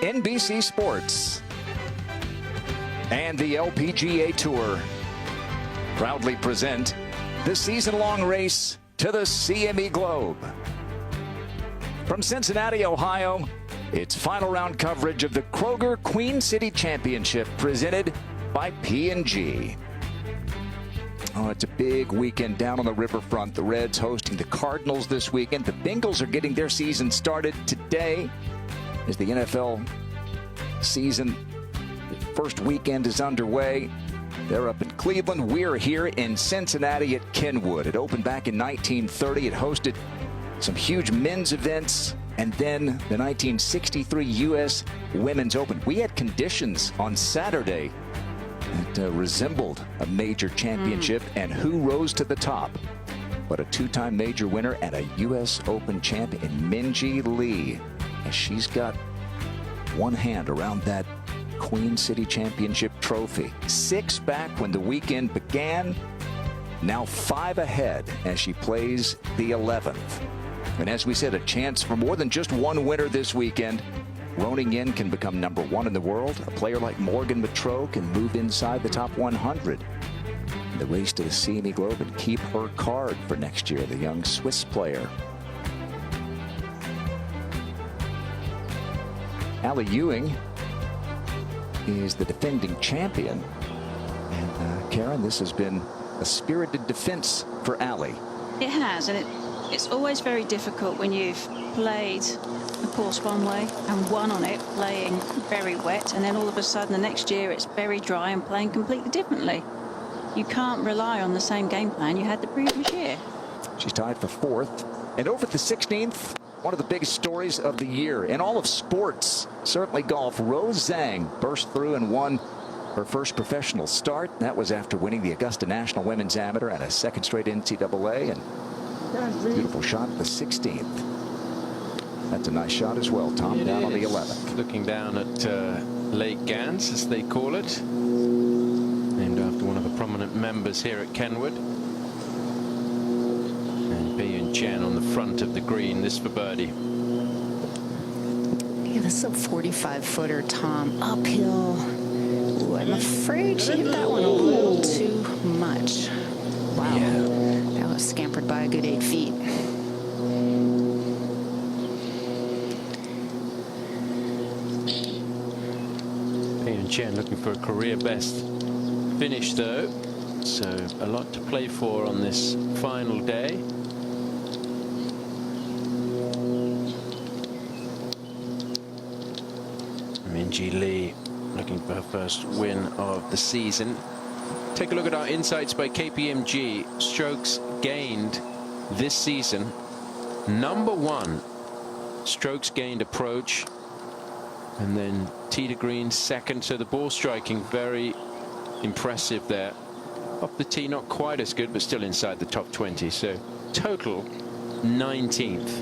NBC Sports and the LPGA Tour proudly present the season-long race to the CME Globe. From Cincinnati, Ohio, it's final round coverage of the Kroger Queen City Championship presented by P&G. Oh, it's a big weekend down on the riverfront. The Reds hosting the Cardinals this weekend. The Bengals are getting their season started today as the NFL season first weekend is underway. They're up in Cleveland. We're here in Cincinnati at Kenwood. It opened back in 1930. It hosted some huge men's events, and then the 1963 U.S. Women's Open. We had conditions on Saturday that resembled a major championship, and who rose to the top but a two-time major winner and a U.S. Open champ in Minjee Lee, as she's got one hand around that Queen City Championship trophy. 6 back when the weekend began, now 5 ahead as she plays the 11th. And as we said, a chance for more than just one winner this weekend. Roning in can become #1 in the world. A player like Morgan Matroh can move inside the top 100 in the race to the CME Globe and keep her card for next year, the young Swiss player. Allie Ewing is the defending champion. And Karen, this has been a spirited defense for Allie. It has, and it's always very difficult when you've played a course one way and won on it, playing very wet, and then all of a sudden the next year it's very dry and playing completely differently. You can't rely on the same game plan you had the previous year. She's tied for 4th. And over at the 16th, one of the biggest stories of the year in all of sports, certainly golf, Rose Zhang burst through and won her first professional start. That was after winning the Augusta National Women's Amateur and a second straight NCAA. And beautiful shot at the 16th. That's a nice shot as well, Tom, down on the 11th. Looking down at Lake Gans, as they call it, named after one of the prominent members here at Kenwood. And Pei Chen on the front of the green, this for birdie. Yeah, this is a 45-footer, Tom, uphill. Ooh, I'm afraid she hit that one a little too much. Wow. Yeah. That was scampered by a good 8 feet. Chen looking for a career best finish, though, so a lot to play for on this final day. Minjee Lee looking for her first win of the season. Take a look at our insights by KPMG. Strokes gained this season. #1 strokes gained approach, and then tee to green second. So the ball striking very impressive there. Off the tee not quite as good, but still inside the top 20. So total 19th.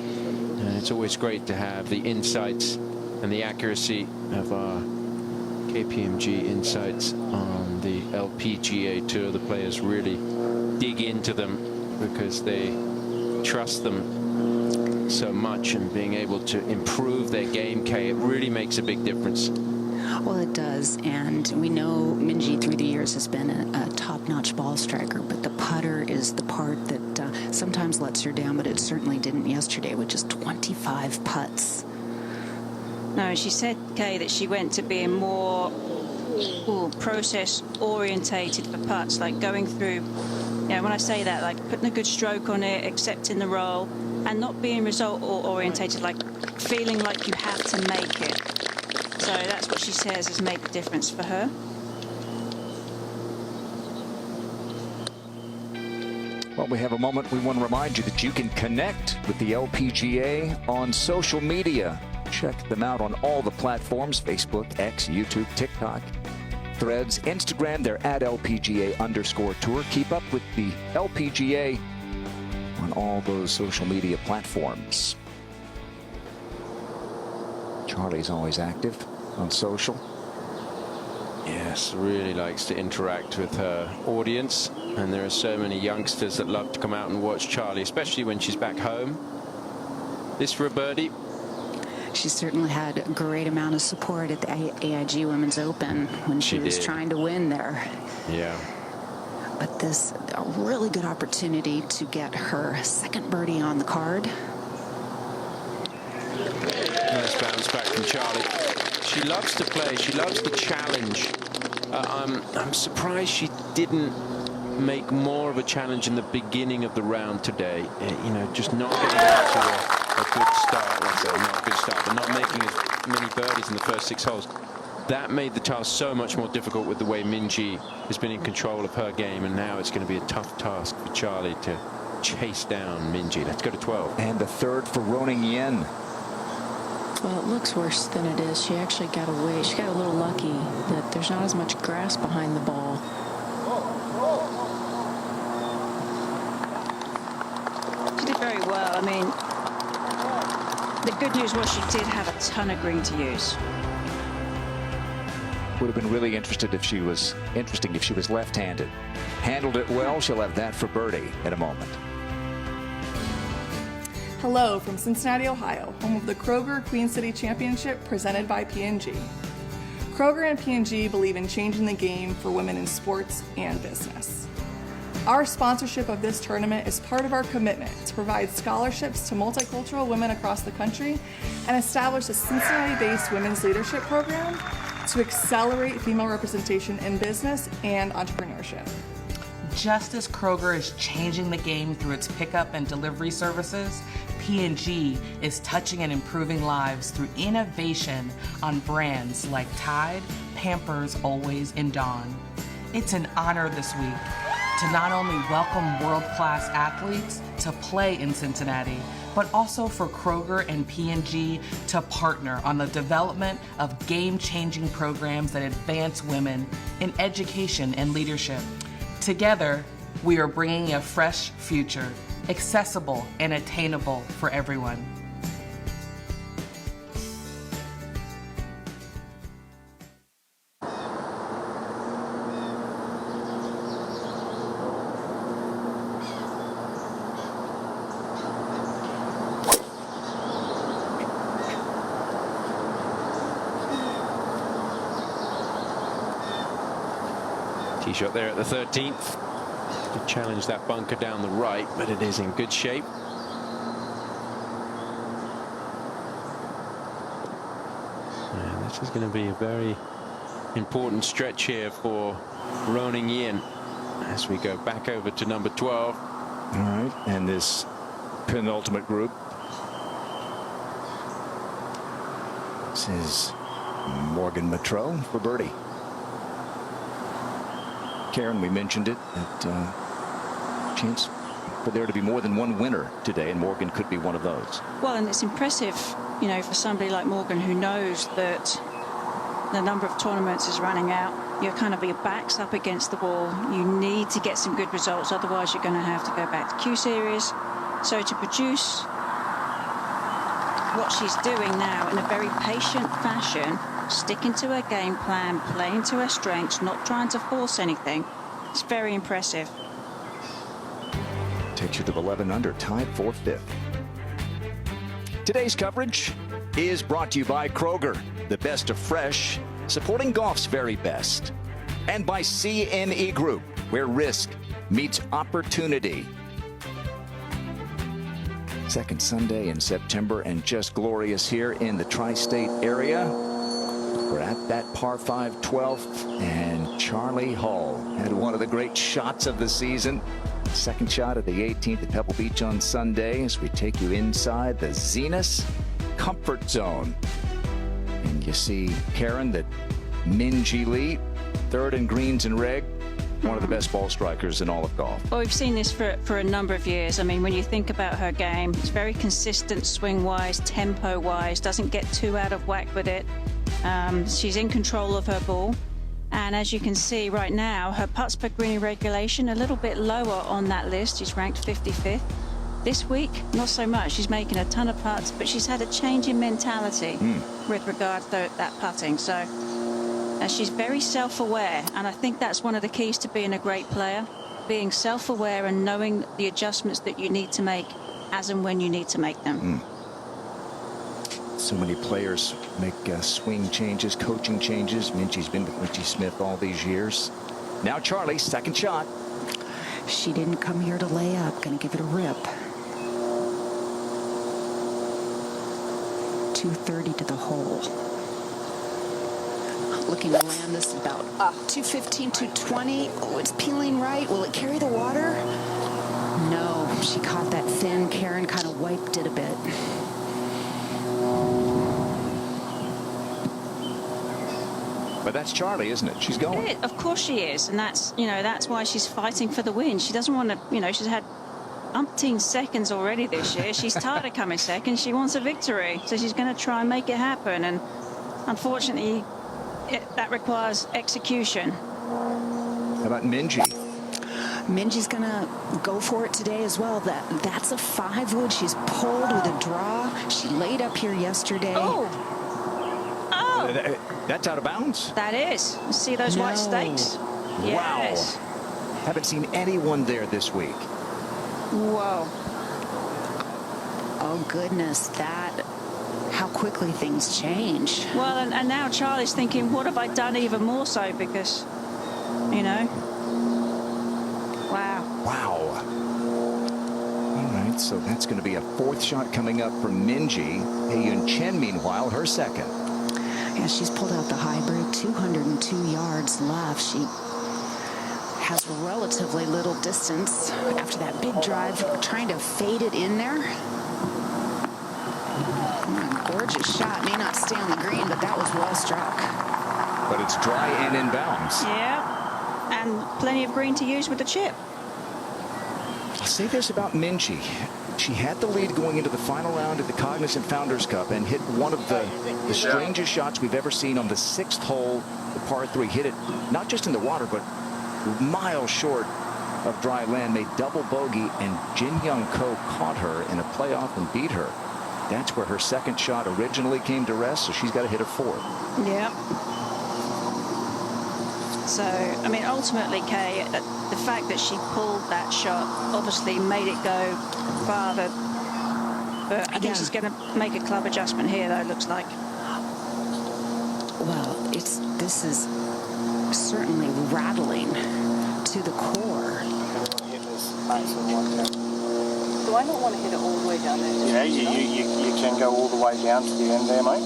And it's always great to have the insights and the accuracy of our KPMG insights on the LPGA Tour. The players really dig into them because they trust them so much, and being able to improve their game, Kay, it really makes a big difference. Well, it does, and we know Minjee through the years has been a top-notch ball striker, but the putter is the part that sometimes lets her down, but it certainly didn't yesterday with just 25 putts. No, she said, Kay, that she went to being more process orientated for putts, like going through, you know, when I say that, like putting a good stroke on it, accepting the roll, and not being result orientated, like feeling like you have to make it. So that's what she says has made the difference for her. Well, we have a moment. We want to remind you that you can connect with the LPGA on social media. Check them out on all the platforms: Facebook, X, YouTube, TikTok, Threads, Instagram. They're at LPGA_Tour. Keep up with the LPGA on all those social media platforms. Charlie's always active on social. Yes, really likes to interact with her audience, and there are so many youngsters that love to come out and watch Charlie, especially when she's back home. This for a birdie. She certainly had a great amount of support at the AIG Women's Open when she was trying to win there. Yeah. But this a really good opportunity to get her second birdie on the card. Nice bounce back from Charlie. She loves to play. She loves the challenge. I'm surprised she didn't make more of a challenge in the beginning of the round today. You know, just not getting out to a good start. Let's say not a good start, but not making as many birdies in the first 6 holes. That made the task so much more difficult with the way Minjee has been in control of her game, and now it's going to be a tough task for Charlie to chase down Minjee. Let's go to 12. And the third for Roning Yin. Well, it looks worse than it is. She actually got away. She got a little lucky that there's not as much grass behind the ball. She did very well. I mean, the good news was she did have a ton of green to use. Would have been really interesting if she was left-handed. Handled it well. She'll have that for birdie in a moment. Hello from Cincinnati, Ohio, home of the Kroger Queen City Championship presented by P&G. Kroger and P&G believe in changing the game for women in sports and business. Our sponsorship of this tournament is part of our commitment to provide scholarships to multicultural women across the country and establish a Cincinnati-based women's leadership program to accelerate female representation in business and entrepreneurship. Just as Kroger is changing the game through its pickup and delivery services, P&G is touching and improving lives through innovation on brands like Tide, Pampers, Always, and Dawn. It's an honor this week to not only welcome world-class athletes to play in Cincinnati, but also for Kroger and P&G to partner on the development of game-changing programs that advance women in education and leadership. Together, we are bringing a fresh future, accessible and attainable for everyone. Tee shot there at the 13th. To challenge that bunker down the right, but it is in good shape. And this is going to be a very important stretch here for Roning Yin as we go back over to number 12. All right, and this penultimate group. This is Morgan Matreau for birdie. Karen, we mentioned it, that chance for there to be more than one winner today, and Morgan could be one of those. Well, and it's impressive, you know, for somebody like Morgan who knows that the number of tournaments is running out. You're kind of, your back's up against the wall. You need to get some good results, otherwise you're going to have to go back to Q Series. So to produce what she's doing now in a very patient fashion, sticking to her game plan, playing to her strengths, not trying to force anything, it's very impressive. Takes you to 11 under, tied for 5th. Today's coverage is brought to you by Kroger, the best of fresh, supporting golf's very best. And by CME Group, where risk meets opportunity. Second Sunday in September, and just glorious here in the tri-state area. We're at that par 5 12th, and Charlie Hull had one of the great shots of the season. Second shot at the 18th at Pebble Beach on Sunday as we take you inside the Zenith Comfort Zone. And you see, Karen, that Minjee Lee, third in greens and reg, one of the best ball strikers in all of golf. Well, we've seen this for a number of years. I mean, when you think about her game, it's very consistent swing-wise, tempo-wise, doesn't get too out of whack with it. She's in control of her ball. And as you can see right now, her putts per green regulation a little bit lower on that list. She's ranked 55th. This week, not so much. She's making a ton of putts, but she's had a change in mentality with regard to that putting. So she's very self-aware, and I think that's one of the keys to being a great player, being self-aware and knowing the adjustments that you need to make as and when you need to make them. So many players make swing changes, coaching changes. Minjie's been with Minjie Smith all these years. Now Charlie, second shot. She didn't come here to lay up. Going to give it a rip. 230 to the hole. Looking to land this about 215, 220. Oh, it's peeling right. Will it carry the water? No, she caught that thin. Karen kind of wiped it a bit. But that's Charlie, isn't it? She's going. Yeah, of course she is, and that's that's why she's fighting for the win. She doesn't want to, she's had umpteen seconds already this year. She's tired of coming second. She wants a victory, so she's going to try and make it happen. And unfortunately, that requires execution. How about Minjie? Minjie's going to go for it today as well. That's a 5-wood. She's pulled with a draw. She laid up here yesterday. Oh. That's out of bounds. That is. See those white stakes? Yes. Wow. Haven't seen anyone there this week. Whoa. Oh, goodness. How quickly things change. Well, and now Charlie's thinking, what have I done even more so? Because, Wow. Wow. All right, so that's going to be a fourth shot coming up from Minjie. Hae-Yun Chen, meanwhile, her second. Yeah, she's pulled out the hybrid. 202 yards left. She has relatively little distance after that big drive, trying to fade it in there. Gorgeous shot. May not stay on the green, but that was well struck. But it's dry and in bounds. Yeah, and plenty of green to use with the chip. I'll say this about Minjie. She had the lead going into the final round of the Cognizant Founders Cup and hit one of the strangest shots we've ever seen on the 6th hole, the par 3. Hit it not just in the water, but miles short of dry land. Made double bogey, and Jin Young Ko caught her in a playoff and beat her. That's where her second shot originally came to rest, so she's got to hit a fourth. Yeah. So, ultimately, Kay, the fact that she pulled that shot obviously made it go farther. But I think she's going to make a club adjustment here, though, it looks like. Well, this is certainly rattling to the core. Do I not want to hit it all the way down there? Yeah, you can go all the way down to the end there, mate.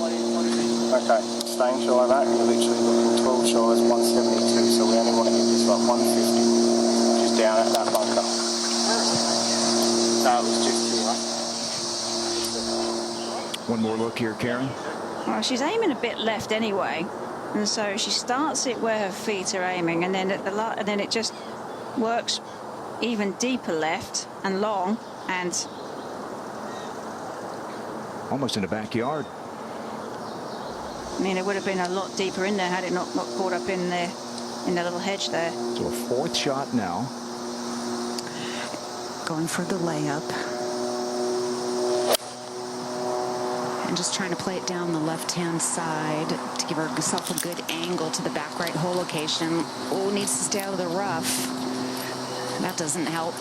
Okay, staying shy of that, you're literally looking 12 shy is 172, so we only want to hit this like 150, just down at that bunker. So it was just here. One more look here, Karen. Well, she's aiming a bit left anyway, and so she starts it where her feet are aiming, and then then it just works even deeper left and long, and Almost in the backyard. It would have been a lot deeper in there had it not caught up in the little hedge there. So a fourth shot now. Going for the layup. And just trying to play it down the left-hand side to give herself a good angle to the back right hole location. Oh, needs to stay out of the rough. That doesn't help.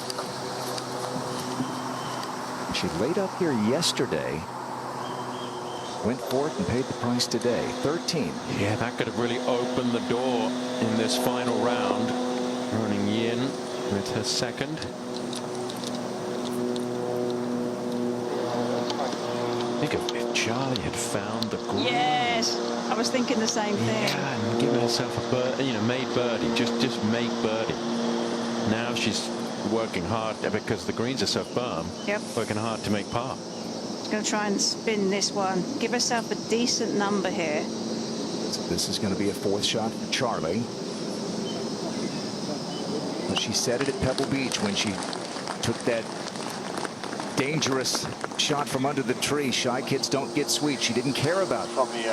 She laid up here yesterday. Went for it and paid the price today. 13. Yeah, that could have really opened the door in this final round. Running Yin with her second. Think if Charlie had found the green. Yes, I was thinking the same thing. Yeah, and given herself a made birdie, just make birdie. Now she's working hard because the greens are so firm. Yep. Working hard to make par. She's going to try and spin this one. Give herself a decent number here. So this is going to be a fourth shot for Charlie. But she said it at Pebble Beach when she took that dangerous shot from under the tree. Shy kids don't get sweet. She didn't care about Probably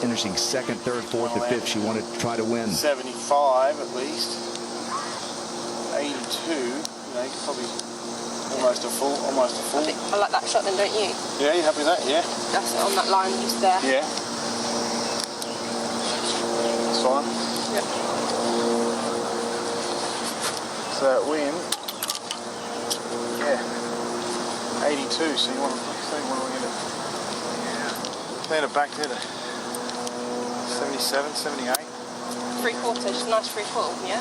finishing second, third, fourth, or fifth. She wanted to try to win. 75 at least. 82. Probably almost a full. I like that shot then, don't you? Yeah, you happy with that? Yeah. That's it on that line just there. Yeah. That's fine. Yep. So that win. Yeah. 82. So you want to get it? Yeah. Clean it back there to 77, 78. 3/4, just a nice 3/4, yeah?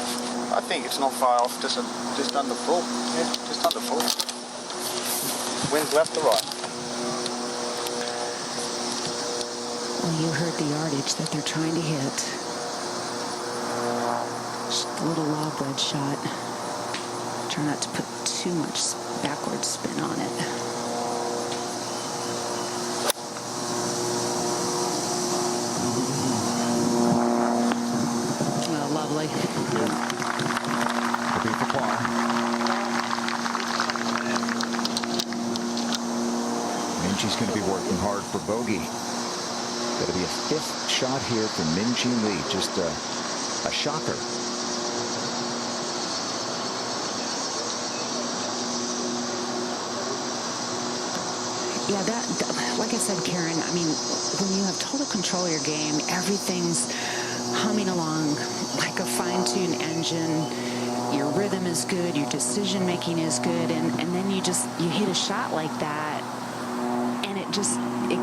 I think it's not far off, just under full. Yeah, just under full. Wind's left to right. Well, you heard the yardage that they're trying to hit. Just a little lob wedge shot. Try not to put too much backward spin on it. Oh, lovely. Will be for par. Minjee's going to be working hard for bogey. Got to be a 5th shot here for Minjee Lee. Just a shocker. Yeah, like I said, Karen, I mean, when you have total control of your game, everything's humming along like a fine-tuned engine. Your rhythm is good, your decision-making is good, and then you hit a shot like that, and it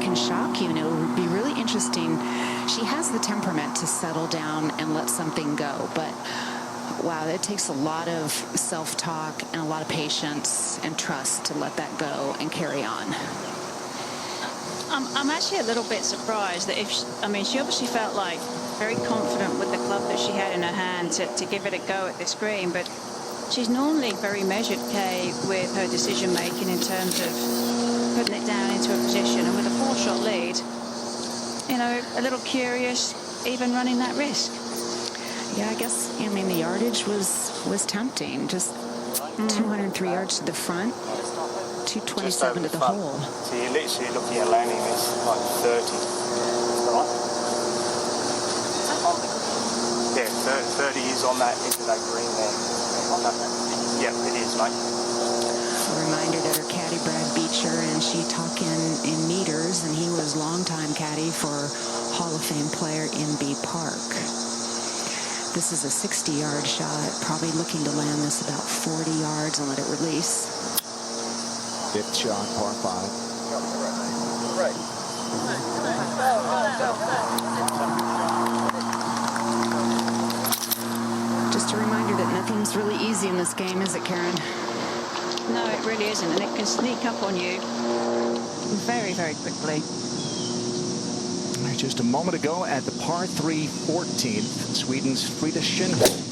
can shock you, and it will be really interesting. She has the temperament to settle down and let something go, but wow, it takes a lot of self-talk and a lot of patience and trust to let that go and carry on. I'm actually a little bit surprised that she obviously felt like very confident with the club that she had in her hand to give it a go at this green, but she's normally very measured, Kay, with her decision making in terms of putting it down into a position, and with a 4-shot lead, you know, a little curious even running that risk. Yeah, I guess, I mean, the yardage was tempting. Just 203 yards to the front, 227 to the hole. So you're literally looking at landing this like 30. Yeah, 30 is on that, into that green there. Yep, it is, mate. A reminder that her caddy, Brad Beecher, and she talk in meters, and he was longtime caddy for Hall of Fame player M.B. Park. This is a 60-yard shot, probably looking to land this about 40 yards and let it release. 5th shot, par 5. Right. Just a reminder that nothing's really easy in this game, is it, Karen? No, it really isn't, and it can sneak up on you very, very quickly. Just a moment ago at the par 3 14th, Sweden's Frida Schinholt.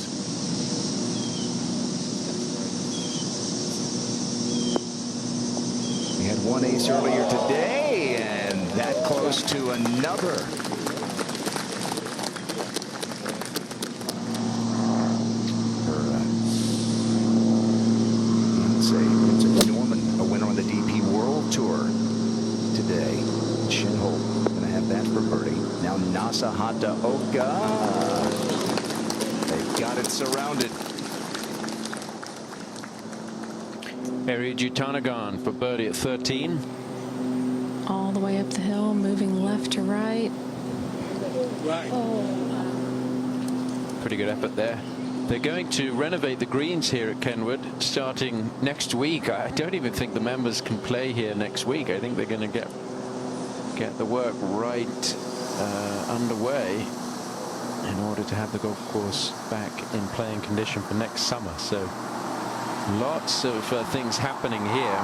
We had one ace earlier today, and that close to another. It's a Norman, a winner on the DP World Tour today. Schinholt going to have that for birdie. Now Nasa Hataoka. They've got it surrounded. Eri Jutanagan for birdie at 13. All the way up the hill, moving left to right. Pretty good effort there. They're going to renovate the greens here at Kenwood starting next week. I don't even think the members can play here next week. I think they're going to get the work right underway in order to have the golf course back in playing condition for next summer. So lots of things happening here.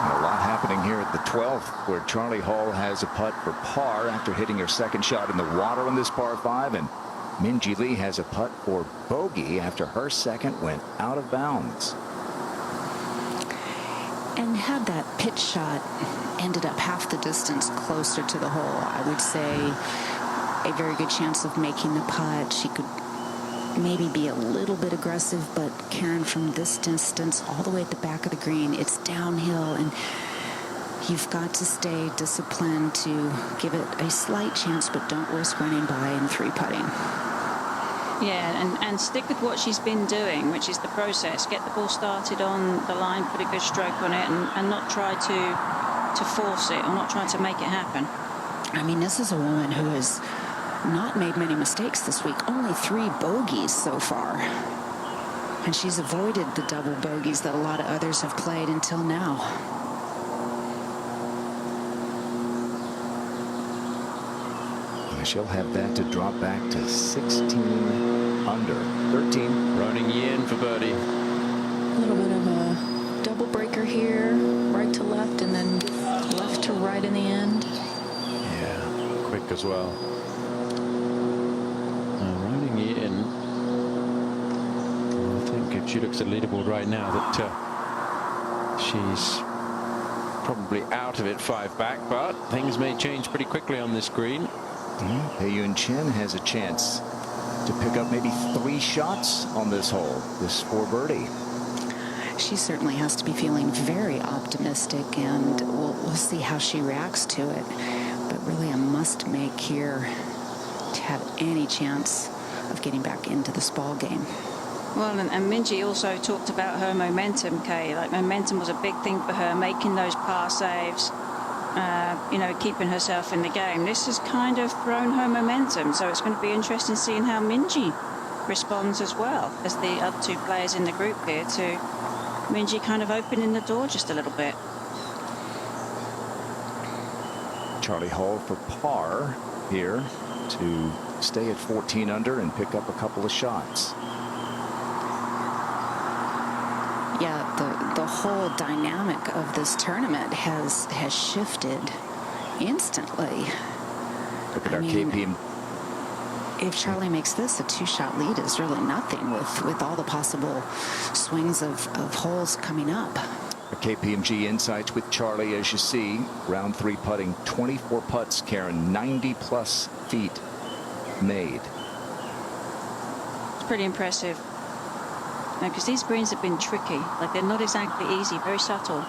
And a lot happening here at the 12th, where Charlie Hall has a putt for par after hitting her 2nd shot in the water on this par 5, and Minjee Lee has a putt for bogey after her 2nd went out of bounds. And had that pitch shot ended up half the distance closer to the hole, I would say a very good chance of making the putt. She could maybe be a little bit aggressive, but Karen, from this distance all the way at the back of the green, it's downhill, and you've got to stay disciplined to give it a slight chance, but don't risk running by and 3-putting. Yeah, and stick with what she's been doing, which is the process. Get the ball started on the line, put a good stroke on it, and not try to force it or not try to make it happen. I mean, this is a woman who has not made many mistakes this week. Only 3 bogeys so far. And she's avoided the double bogeys that a lot of others have played until now. She'll have that to drop back to 16 under. 13. Roning Yin for birdie. A little bit of a double breaker here, right to left, and then left to right in the end. Yeah, quick as well. Roning Yin. I think if she looks at the leaderboard right now, that she's probably out of it 5 back, but things may change pretty quickly on this green. Pei-Yun Chen has a chance to pick up maybe 3 shots on this hole, this for birdie. She certainly has to be feeling very optimistic, and we'll see how she reacts to it. But really a must make here to have any chance of getting back into this ball game. Well, and Minjee also talked about her momentum, Kay. Like, momentum was a big thing for her, making those par saves, you know, keeping herself in the game. This has kind of thrown her momentum, so it's going to be interesting seeing how Minjee responds as well as the other 2 players in the group here, to Minjee kind of opening the door just a little bit. Charlie Hall for par here to stay at 14 under and pick up a couple of shots. Yeah, the whole dynamic of this tournament has shifted instantly. Look at our KPM. If Charlie makes this, a 2-shot lead is really nothing with all the possible swings of holes coming up. Our KPMG insights with Charlie, as you see, round 3 putting, 24 putts, Karen, 90+ feet made. It's pretty impressive. Because these greens have been tricky. Like, they're not exactly easy, very subtle.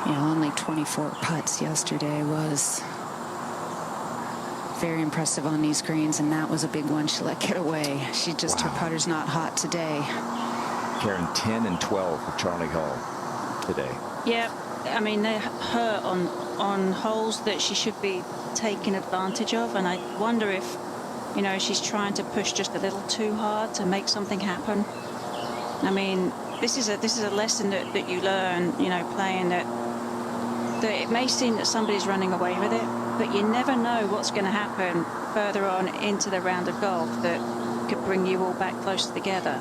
Yeah, only 24 putts yesterday was very impressive on these greens, and that was a big one. She let get away. She just, her putter's not hot today. Karen, 10 and 12 for Charlie Hall today. Yeah, I mean, they're her on holes that she should be taking advantage of, and I wonder if, you know, she's trying to push just a little too hard to make something happen. I mean, this is a lesson that you learn, you know, playing that it may seem that somebody's running away with it, but you never know what's going to happen further on into the round of golf that could bring you all back close together.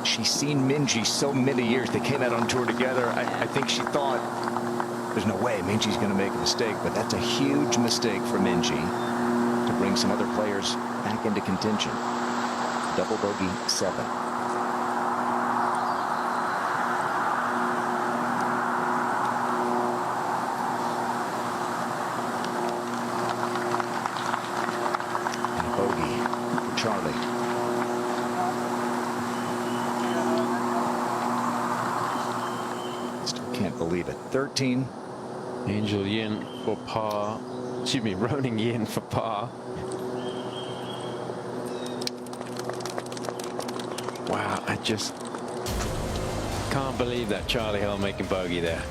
She's seen Minjee so many years. They came out on tour together. I think she thought there's no way Minjee's going to make a mistake, but that's a huge mistake for Minjee to bring some other players back into contention. Double bogey 7. Charlie. Still can't believe it. 13. Angel Yin for par. Excuse me, Roning Yin for par. Wow, I just can't believe that Charlie Hall making bogey there.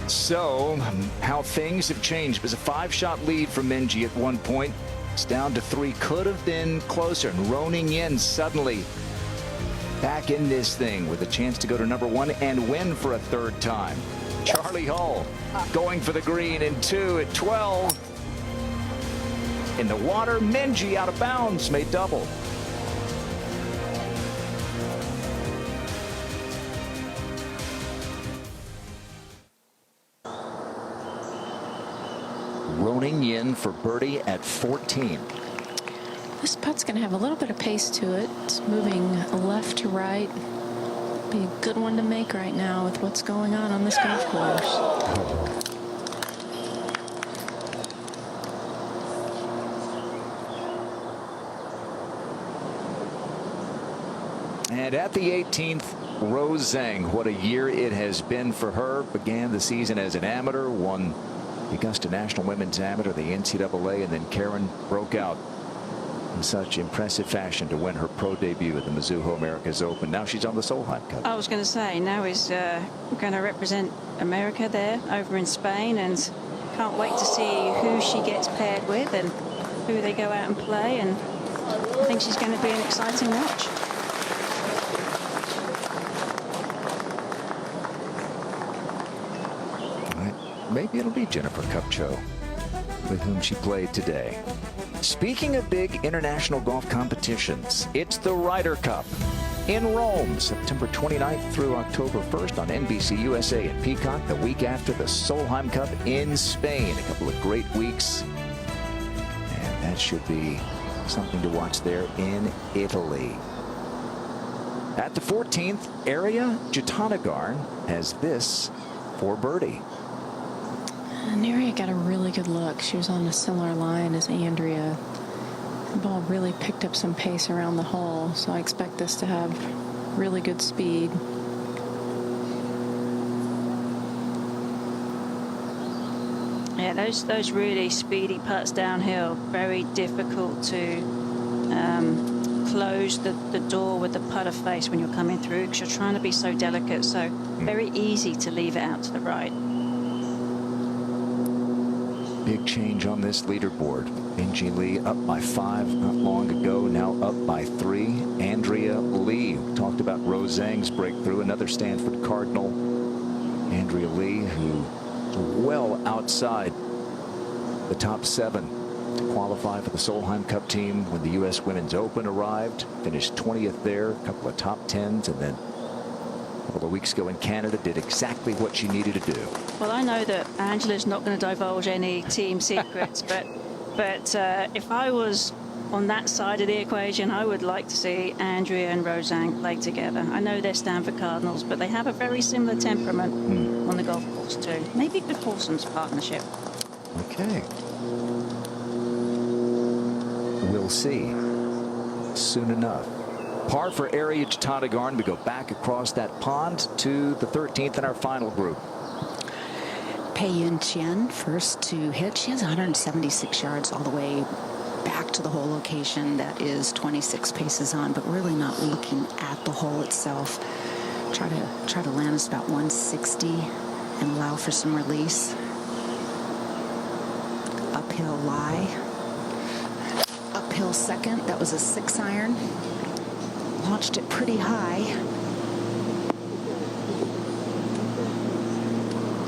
So, how things have changed. It was a 5-shot lead for Minjee at one point. It's down to 3. Could have been closer. And Roning Yin suddenly back in this thing with a chance to go to number 1 and win for a 3rd time. Charlie Hall going for the green in 2 at 12. In the water, Minjee out of bounds, made double. Roning Yin for birdie at 14. This putt's going to have a little bit of pace to it. It's moving left to right. Be a good one to make right now with what's going on this golf course. And at the 18th, Rose Zhang, what a year it has been for her. Began the season as an amateur, won the Augusta National Women's Amateur, the NCAA, and then Karen broke out in such impressive fashion to win her pro debut at the Mizuho Americas Open. Now she's on the Solheim Cup. I was going to say, now he's going to represent America there over in Spain, and can't wait to see who she gets paired with and who they go out and play, and I think she's going to be an exciting watch. maybe it'll be Jennifer Kupcho with whom she played today. Speaking of big international golf competitions, it's the Ryder Cup in Rome, September 29th through October 1st on NBC USA and Peacock. The week after, the Solheim Cup in Spain. A couple of great weeks. And that should be something to watch there in Italy. At the 14th, Arya Jatanagarn has this for birdie. And Arya got a really good look. She was on a similar line as Andrea. The ball really picked up some pace around the hole, so I expect this to have really good speed. Yeah, those really speedy putts downhill, very difficult to close the door with the putter face when you're coming through, because you're trying to be so delicate, so very easy to leave it out to the right. Big change on this leaderboard. Minjee Lee up by 5 not long ago, now up by 3. Andrea Lee, we talked about Rose Zhang's breakthrough, another Stanford Cardinal. Andrea Lee, who is well outside the top 7 to qualify for the Solheim Cup team when the U.S. Women's Open arrived. Finished 20th there, a couple of top 10s, and then a couple of weeks ago in Canada did exactly what she needed to do. Well, I know that Angela's not going to divulge any team secrets, but if I was on that side of the equation, I would like to see Andrea and Rose Zhang play together. I know they're Stanford Cardinals, but they have a very similar temperament on the golf course too. Maybe good foursomes partnership. Okay. We'll see soon enough. Par for Arya Jatanagarn. We go back across that pond to the 13th in our final group. Pei Yun Qian first to hit. She has 176 yards all the way back to the hole location. That is 26 paces on, but really not looking at the hole itself. Try to land us about 160 and allow for some release. Uphill lie. Uphill second. That was a 6-iron. Launched it pretty high.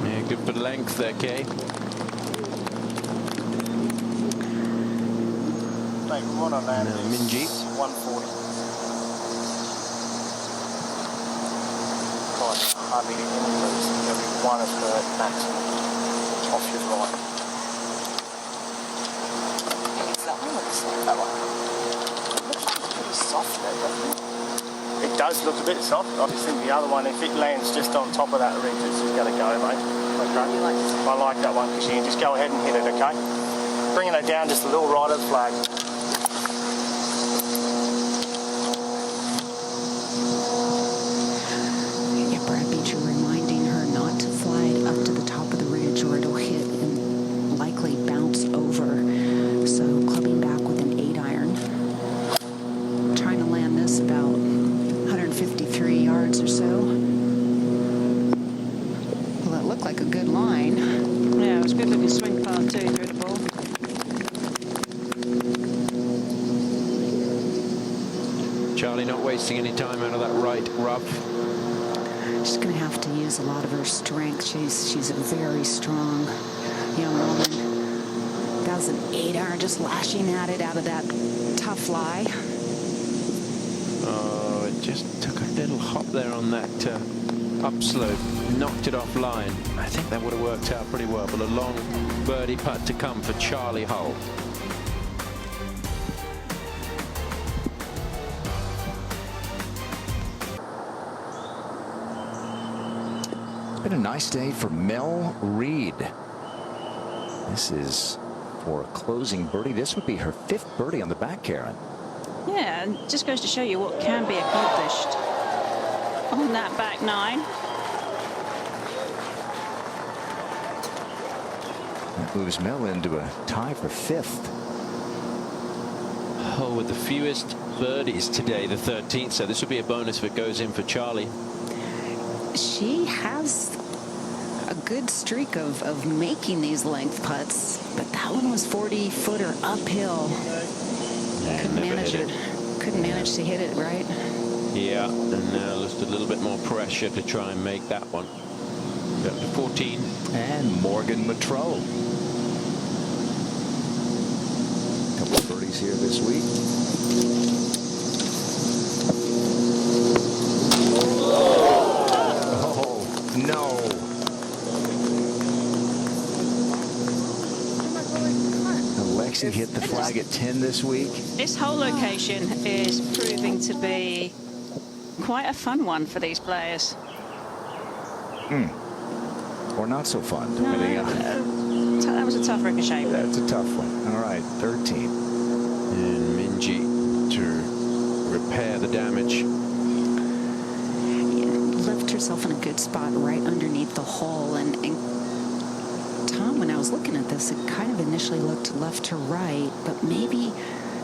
Yeah, good for length there, Kay. One on that. Minjee. 140. God, hardly get any loose. There'll be one of her maximum off your right. It's that one or this one? That one. It looks like it's pretty soft there, doesn't it? It does look a bit soft. I just think the other one, if it lands just on top of that ridge, it's just going to go, mate. Okay. I like that one because you can just go ahead and hit it, okay? Bringing it down just a little right of the flag. Yeah, Brad Beecher reminding her not to fly it up to the top of the ridge or it'll hit and likely bounce over. So clubbing back with an 8-iron. Trying to land this about 153 yards or so. Well, it looked like a good line. Yeah, it was a good looking swing path too through the ball. Charlie not wasting any time out of that right rough. She's going to have to use a lot of her strength. She's a very strong young woman. That was an 8-iron, just lashing at it out of that tough lie. Oh, it just took a little hop there on that upslope, knocked it offline. I think that would have worked out pretty well, but a long birdie putt to come for Charlie Hull. It's been a nice day for Mel Reid. This is for a closing birdie. This would be her 5th birdie on the back, Karen. Yeah, and just goes to show you what can be accomplished on that back 9. That moves Mel into a tie for 5th. Oh, with the fewest birdies today, the 13th, so this would be a bonus if it goes in for Charlie. She has a good streak of making these length putts, but that one was 40-footer uphill. Couldn't manage to hit it right. Yeah, and now just a little bit more pressure to try and make that one. Up to 14. And Morgan Matreau. A couple of birdies here this week. Oh, no. Alexi hit the flag at 10 this week. This whole location is proving to be quite a fun one for these players. Or not so fun. No, that was a tough ricochet. That's a tough one. All right, 13. And Minjee to repair the damage. Left herself in a good spot right underneath the hole. And Tom, when I was looking at this, it kind of initially looked left to right, but maybe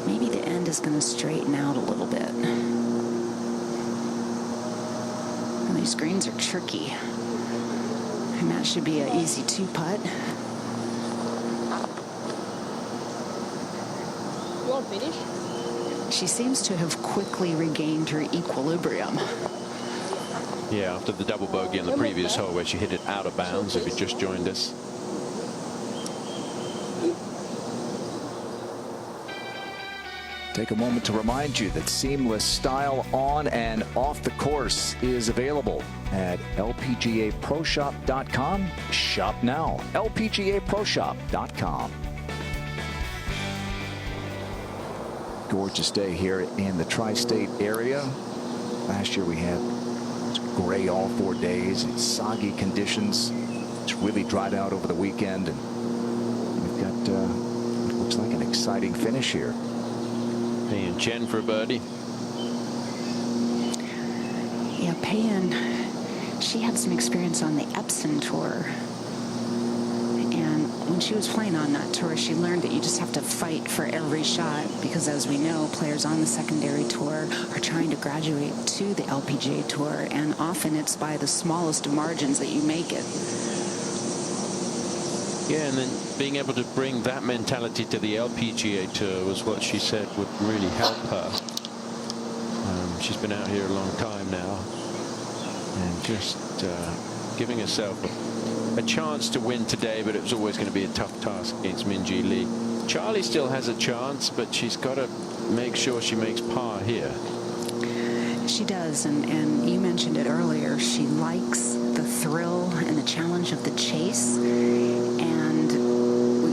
the end is going to straighten out a little bit. And these greens are tricky. And that should be an easy 2-putt. You want finish? She seems to have quickly regained her equilibrium. Yeah, after the double bogey on the previous hole where she hit it out of bounds, if you just joined us. Take a moment to remind you that seamless style on and off the course is available at LPGAProShop.com. Shop now. LPGAProShop.com. Gorgeous day here in the tri-state area. Last year we had gray all 4 days and soggy conditions. It's really dried out over the weekend, and we've got what looks like an exciting finish here. And Chen for a birdie. Yeah, Payan, she had some experience on the Epson Tour. And when she was playing on that tour, she learned that you just have to fight for every shot, because as we know, players on the secondary tour are trying to graduate to the LPGA Tour, and often it's by the smallest of margins that you make it. Yeah, and then being able to bring that mentality to the LPGA Tour was what she said would really help her. She's been out here a long time now, and just giving herself a chance to win today, but it was always going to be a tough task against Minjee Lee. Charlie still has a chance, but she's got to make sure she makes par here. She does, and you mentioned it earlier. She likes the thrill and the challenge of the chase, and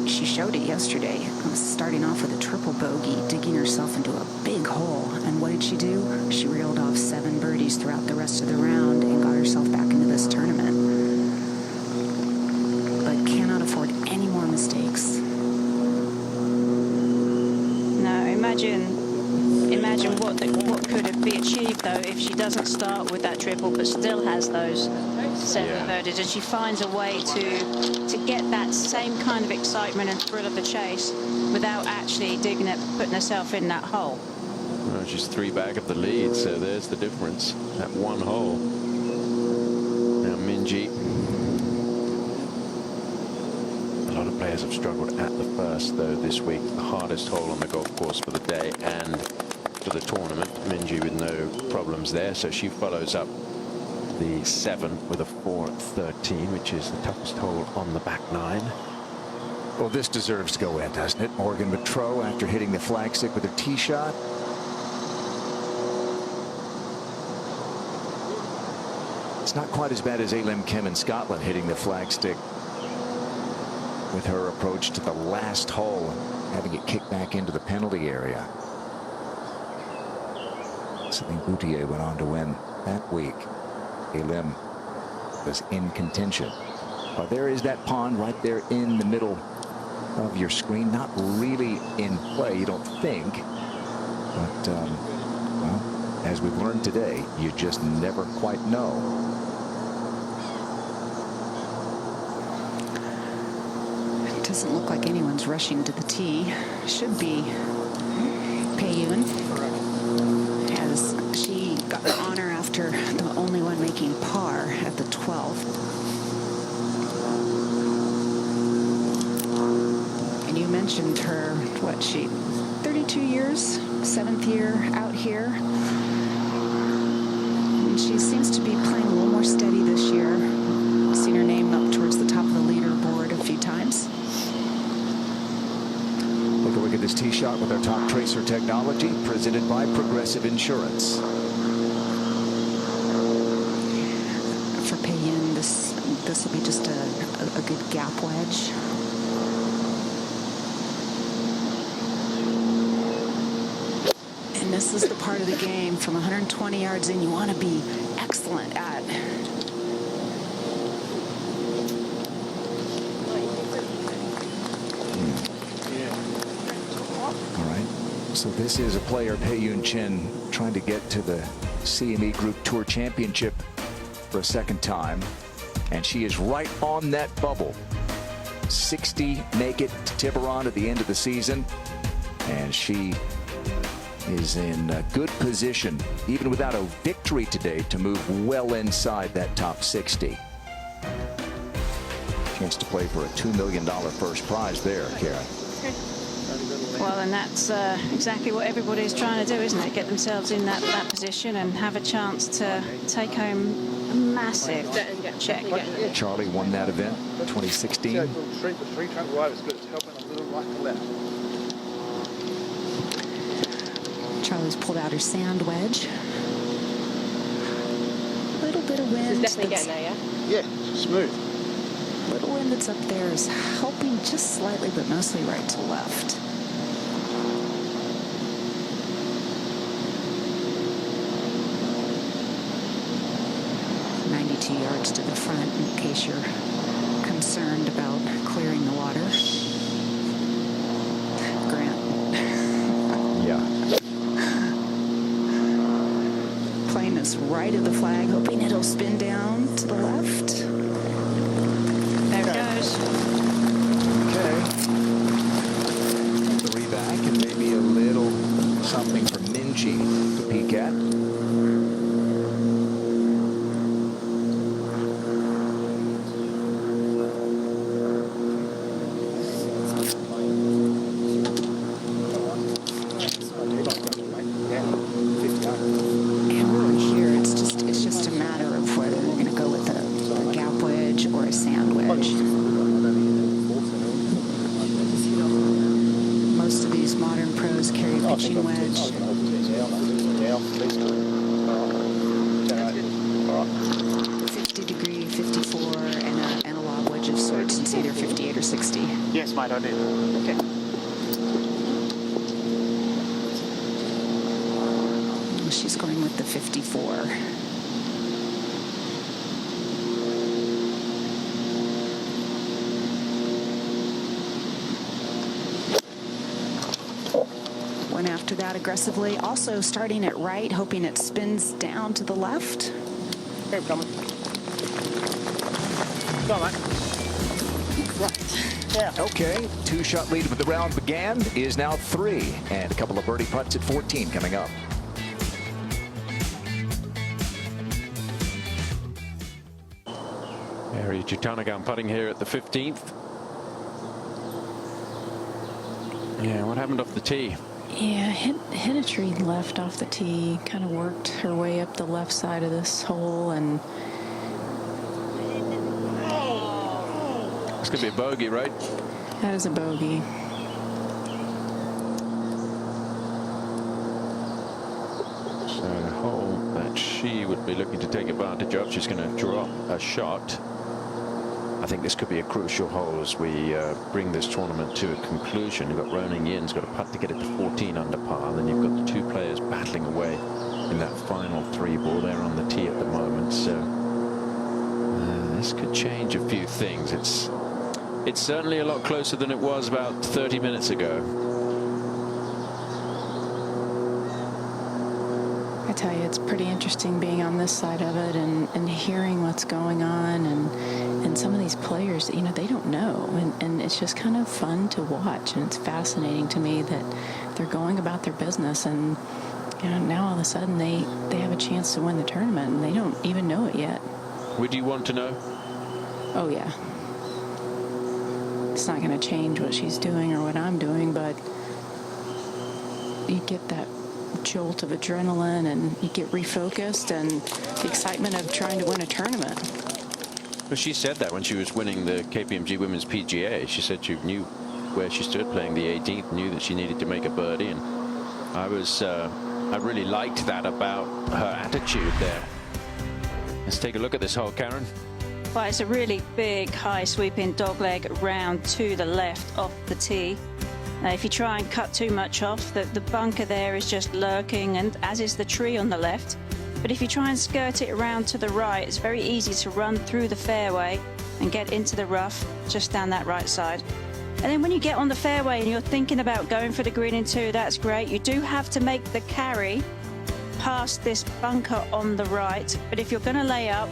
she showed it yesterday. Starting off with a triple bogey, digging herself into a big hole, and what did she do? She reeled off 7 birdies throughout the rest of the round and got herself back into this tournament. But cannot afford any more mistakes. No, imagine what could be achieved though if she doesn't start with that triple but still has those 7 birdies, and she finds a way to get that same kind of excitement and thrill of the chase without actually putting herself in that hole. Well, she's 3 back of the lead, so there's the difference. That 1 hole. Now Minjee. A lot of players have struggled at the first though this week. The hardest hole on the golf course for the day and for the tournament. Minjee with no problems there, so she follows up the 7 with a 4 at 13, which is the toughest hole on the back 9. Well, this deserves to go in, doesn't it? Morgan Matreau, after hitting the flagstick with her tee shot. It's not quite as bad as Lim Kim in Scotland hitting the flagstick with her approach to the last hole, having it kicked back into the penalty area. Celine Boutier went on to win that week. Lim was in contention. Well, there is that pond right there in the middle of your screen. Not really in play, you don't think. But, well, as we've learned today, you just never quite know. It doesn't look like anyone's rushing to the tee. Should be Payan, as she got the honor after the only one making par at the 12th. And you mentioned her, what, she 32 years, 7th year out here. And she seems to be playing a little more steady this year. Seen her name this tee shot with our top tracer technology presented by Progressive Insurance. For Pei-Yin, this will be just a good gap wedge. And this is the part of the game from 120 yards in you want to be excellent at. All right. So this is a player, Pei-Yun Chen, trying to get to the CME Group Tour Championship for a second time. And she is right on that bubble. 60 make it to Tiburon at the end of the season. And she is in a good position, even without a victory today, to move well inside that top 60. Chance to play for a $2 million first prize there, Karen. Well, and that's exactly what everybody's trying to do, isn't it? Get themselves in that position and have a chance to take home a massive check. Charlie won that event 2016. Charlie's pulled out her sand wedge. A little bit of wind. It's definitely getting there, yeah? Yeah, smooth. Little wind that's up there is helping just slightly, but mostly right to left. Yards to the front in case you're concerned about clearing the water. Grant. Yeah. Playing this right of the flag, hoping it'll spin down to the left. There it goes. Okay. 3 back and maybe a little something for Minjee to peek at. Mate, I did. Okay. She's going with the 54. Went after that aggressively. Also starting it right, hoping it spins down to the left. Okay, I'm coming. Go on, mate. Right. Yeah. Okay, 2-shot lead when the round began is now 3, and a couple of birdie putts at 14 coming up. Mary Jutanagan putting here at the 15th. Yeah, what happened off the tee? Yeah, hit a tree left off the tee, kind of worked her way up the left side of this hole, and it's going to be a bogey, right? that is a bogey. So the hole that she would be looking to take advantage of, she's going to drop a shot. I think this could be a crucial hole as we bring this tournament to a conclusion. You've got Ronan Yin's got a putt to get it to 14 under par. Then you've got the 2 players battling away in that final 3 ball. They're on the tee at the moment. So this could change a few things. It's certainly a lot closer than it was about 30 minutes ago. I tell you, it's pretty interesting being on this side of it and hearing what's going on, and some of these players, you know, they don't know, and it's just kind of fun to watch, and it's fascinating to me that they're going about their business, and you know, now all of a sudden they have a chance to win the tournament, and they don't even know it yet. Would you want to know? Oh yeah. It's not going to change what she's doing or what I'm doing, but you get that jolt of adrenaline and you get refocused, and the excitement of trying to win a tournament. Well, she said that when she was winning the KPMG Women's PGA. She said she knew where she stood playing the 18th, knew that she needed to make a birdie, and I really liked that about her attitude there. Let's take a look at this hole, Karen. Well, it's a really big, high sweeping dogleg round to the left off the tee. If you try and cut too much off, the bunker there is just lurking, and as is the tree on the left. But if you try and skirt it around to the right, it's very easy to run through the fairway and get into the rough just down that right side. And then when you get on the fairway and you're thinking about going for the green in two, that's great. You do have to make the carry past this bunker on the right. But if you're going to lay up,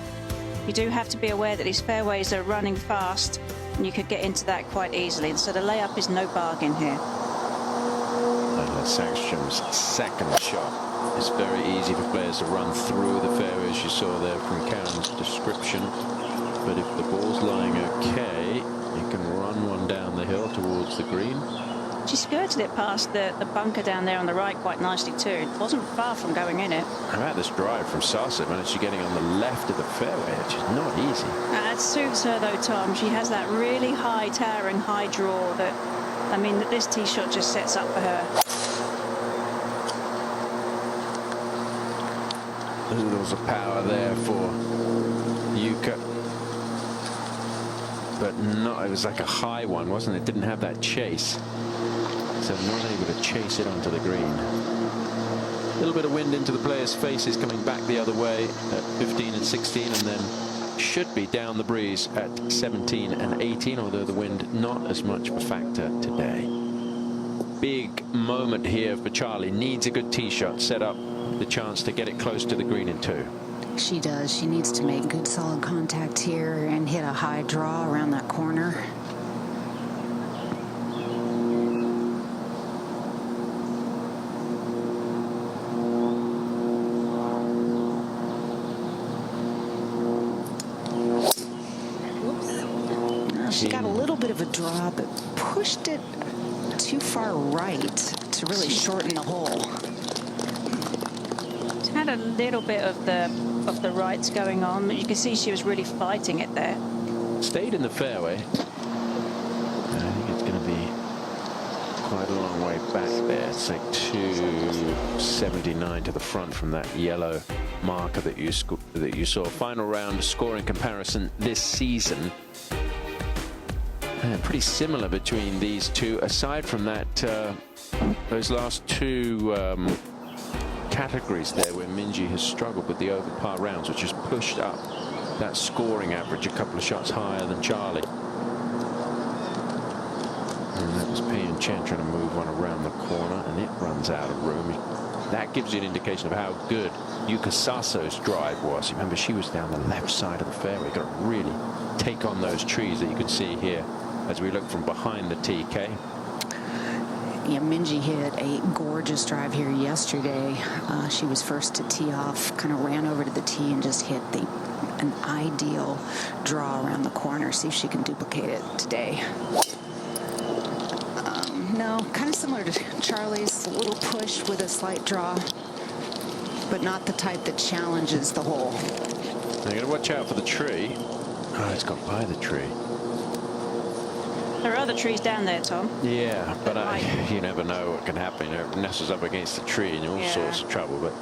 you do have to be aware that these fairways are running fast and you could get into that quite easily. And so the layup is no bargain here. Sackstrom's second shot. It's very easy for players to run through the fairways you saw there from Karen's description. But if the ball's lying okay, you can run one down the hill towards the green. She skirted it past the bunker down there on the right quite nicely too. It wasn't far from going in it. How about this drive from Sasa? Man, she's getting on the left of the fairway, which is not easy. It suits her though, Tom. She has that really high towering high draw that, I mean, that this tee shot just sets up for her. There was a power there for Yuka. But not, it was like a high one, wasn't it? Didn't have that chase. So not able to chase it onto the green. A little bit of wind into the players' faces coming back the other way at 15 and 16, and then should be down the breeze at 17 and 18, although the wind not as much of a factor today. Big moment here for Charlie. Needs a good tee shot, set up the chance to get it close to the green in two. She does. She needs to make good solid contact here and hit a high draw around that corner. She got a little bit of a draw, but pushed it too far right to really shorten the hole. She's had a little bit of the rights going on, but you can see she was really fighting it there. Stayed in the fairway. I think it's going to be quite a long way back there. It's like 279 to the front from that yellow marker that you saw. Final round scoring comparison this season. Pretty similar between these two. Aside from that, those last two categories there where Minjee has struggled with the over par rounds, which has pushed up that scoring average a couple of shots higher than Charlie. And that was Pei Chen trying to move one around the corner, and it runs out of room. That gives you an indication of how good Yuka Saso's drive was. Remember, she was down the left side of the fairway. Got to really take on those trees that you can see here as we look from behind the TK. Yeah, Minjee hit a gorgeous drive here yesterday. She was first to tee off, kind of ran over to the tee and just hit an ideal draw around the corner. See if she can duplicate it today. No, kind of similar to Charlie's, a little push with a slight draw, but not the type that challenges the hole. Now you got to watch out for the tree. Oh, it's gone by the tree. There are other trees down there, Tom. Yeah, but you never know what can happen. It nestles up against the tree and you're all sorts of trouble, but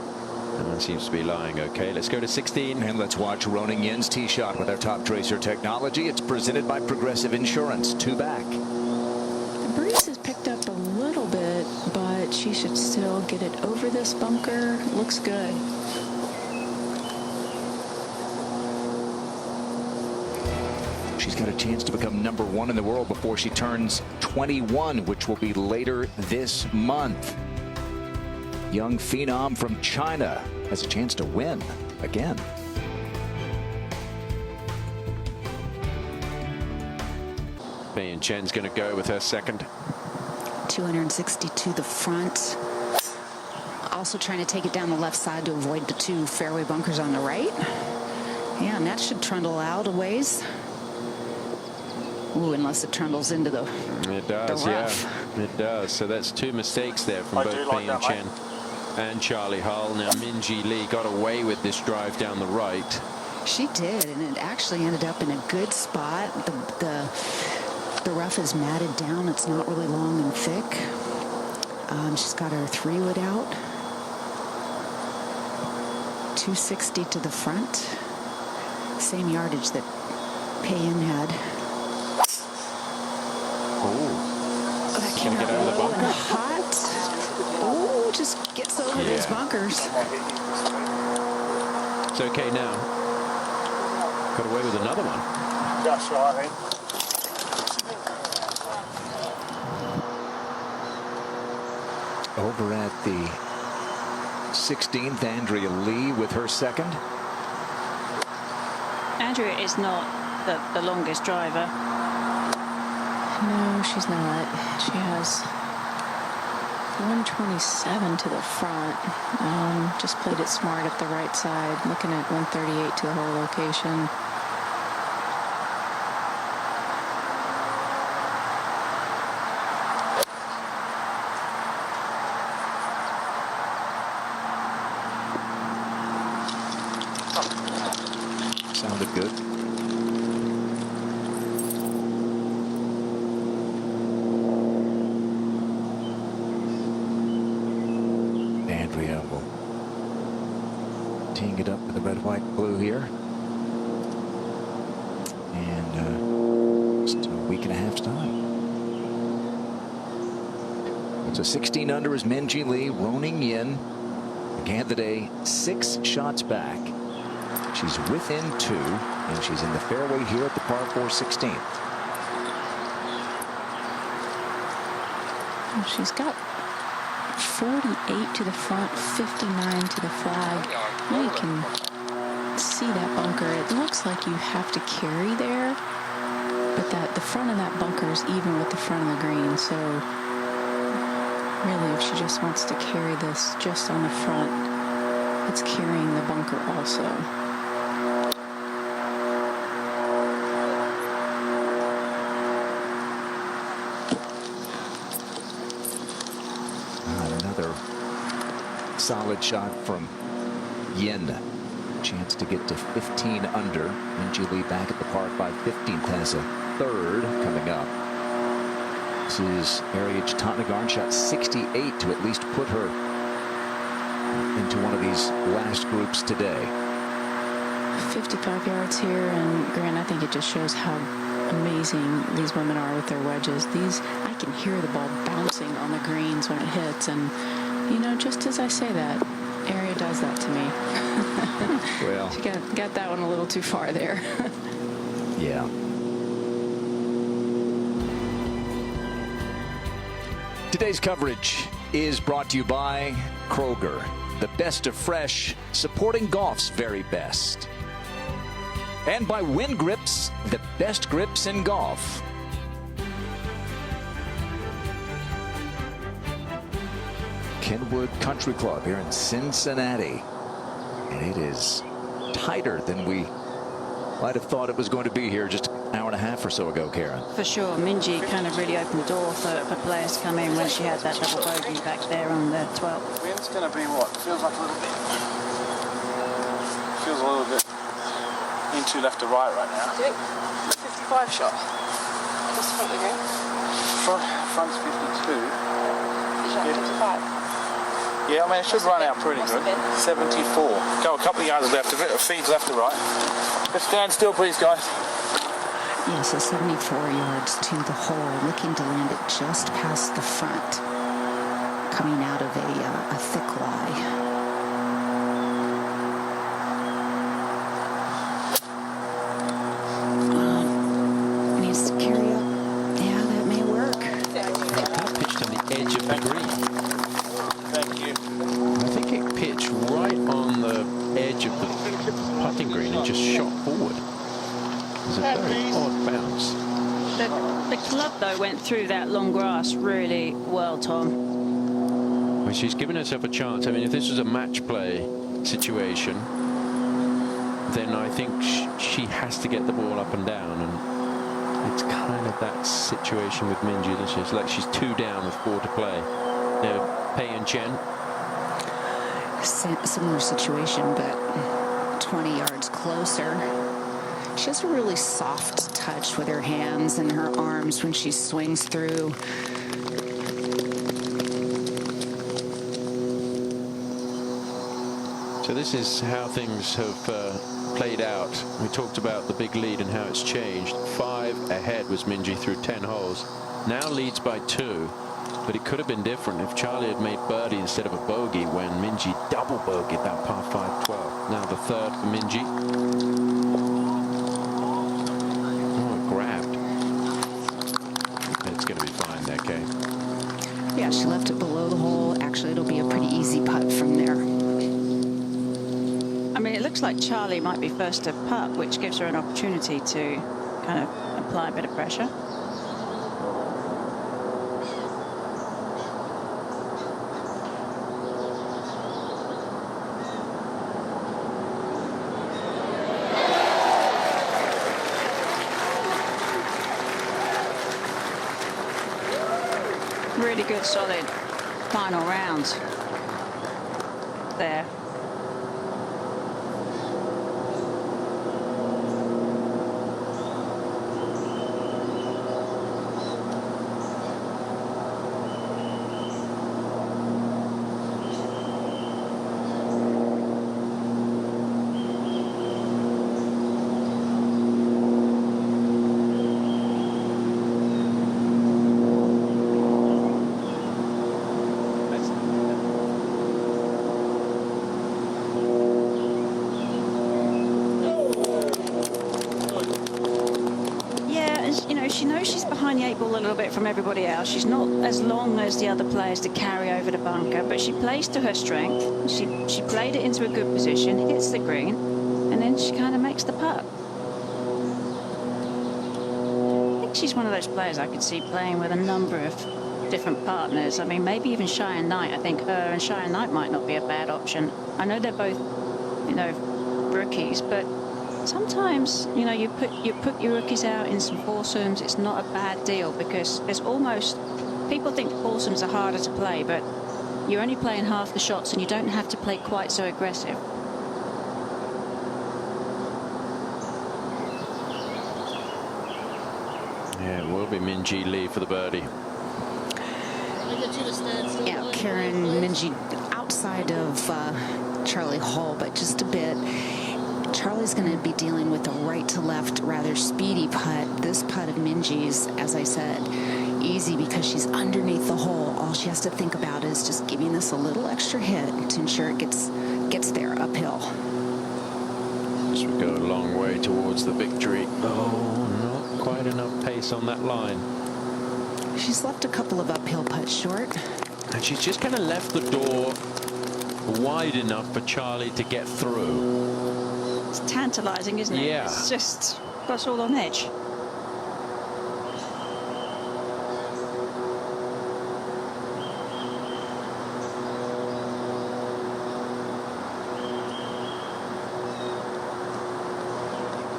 that one seems to be lying okay. Let's go to 16. And let's watch Ronan Yin's tee shot with our Top Tracer technology. It's presented by Progressive Insurance. Two back. The breeze has picked up a little bit, but she should still get it over this bunker. Looks good. She's got a chance to become #1 in the world before she turns 21, which will be later this month. Young phenom from China has a chance to win again. Pei Chen's going to go with her second. 260 to the front. Also trying to take it down the left side to avoid the two fairway bunkers on the right. Yeah, and that should trundle out a ways. Ooh, unless it trundles into the It does, yeah. It does. So that's two mistakes there from both Pei Chen and Charlie Hull. Now Minjee Lee got away with this drive down the right. She did, and it actually ended up in a good spot. The The rough is matted down. It's not really long and thick. She's got her 3-wood out. 260 to the front. Same yardage that Payan had. Oh, that came out low and hot. Oh, just gets over these bunkers. It's okay now. Got away with another one. Just right, Over at the 16th, Andrea Lee with her second. Andrea is not the longest driver. No, she's not. She has 127 to the front. Just played it smart up the right side. Looking at 138 to the whole location. Sounded good. Andrea will teeing it up with the red, white, blue here. And just a week and a half's time. So 16 under is Minjee Lee. Roning Yin began the day 6 shots back. She's within 2, and she's in the fairway here at the par 4 16th. She's got 48 to the front, 59 to the flag. You can see that bunker. It looks like you have to carry there, but the front of that bunker is even with the front of the green. So really, if she just wants to carry this just on the front, it's carrying the bunker also. Another solid shot from Yin. Chance to get to 15 under. Minjee Lee back at the par 5 15th has a third coming up. This is Ariadne Totnagarn, shot 68 to at least put her into one of these last groups today. 55 yards here, and Grant, I think it just shows how amazing these women are with their wedges. I can hear the ball bouncing on the greens when it hits, and you know, just as I say that, Aria does that to me. Well, she got that one a little too far there. Yeah. Today's coverage is brought to you by Kroger, the best of fresh, supporting golf's very best. And by Wind Grips, the best grips in golf. Kenwood Country Club here in Cincinnati. And it is tighter than we might have thought it was going to be here just an hour and a half or so ago, Karen. For sure, Minjee kind of really opened the door for players to come in when she had that double bogey back there on the 12th. Wind's going to be what? Feels like a little bit into left to right now. Do you think 55 shot? What's the front of the green? Front's 52. Is that 55? Yeah, I mean, it should run out pretty good. 74. Go a couple of yards left of it. It feeds left to right. Just stand still, please, guys. Yeah, so 74 yards to the hole, looking to land it just past the front, coming out of a thick lie. Needs to carry up. Yeah, that may work. That pitched on the edge of the green. Thank you. I think it pitched right on the edge of the putting green and just shot forward. It was a very odd bounce. The club, though, went through that long grass really well, Tom. Well, she's given herself a chance. I mean, if this was a match play situation, then I think she has to get the ball up and down. And it's kind of that situation with Minjee. It's like she's 2 down with 4 to play. Now, Pei and Chen. Similar situation, but 20 yards closer. She has a really soft touch with her hands and her arms when she swings through. So this is how things have played out. We talked about the big lead and how it's changed. 5 ahead was Minjee through 10 holes. Now leads by 2, but it could have been different if Charlie had made birdie instead of a bogey when Minjee double bogeyed that par 5 12. Now the third for Minjee. Oh, it grabbed. It's going to be fine there, Kay. Yeah, she left it below the hole. Actually, it'll be a pretty easy putt from there. I mean, it looks like Charlie might be first to putt, which gives her an opportunity to kind of apply a bit of pressure. Really good, solid final round there. She knows she's behind the 8 ball a little bit from everybody else. She's not as long as the other players to carry over the bunker, but she plays to her strength. She played it into a good position, hits the green, and then she kind of makes the putt. I think she's one of those players I could see playing with a number of different partners. I mean, maybe even Cheyenne Knight. I think her and Cheyenne Knight might not be a bad option. I know they're both, rookies, but sometimes, you put your rookies out in some foursomes. It's not a bad deal because there's almost, people think foursomes are harder to play, but you're only playing half the shots and you don't have to play quite so aggressive. Yeah, it will be Minjee Lee for the birdie. Yeah, Karen Minjee outside of Charlie Hall, but just a bit. Charlie's going to be dealing with a right to left, rather speedy putt. This putt of Minjee's, as I said, easy because she's underneath the hole. All she has to think about is just giving this a little extra hit to ensure it gets there uphill. As we go a long way towards the victory. Oh, not quite enough pace on that line. She's left a couple of uphill putts short. And she's just kind of left the door wide enough for Charlie to get through. It's tantalizing, isn't it? Yeah. It's just got us all on edge.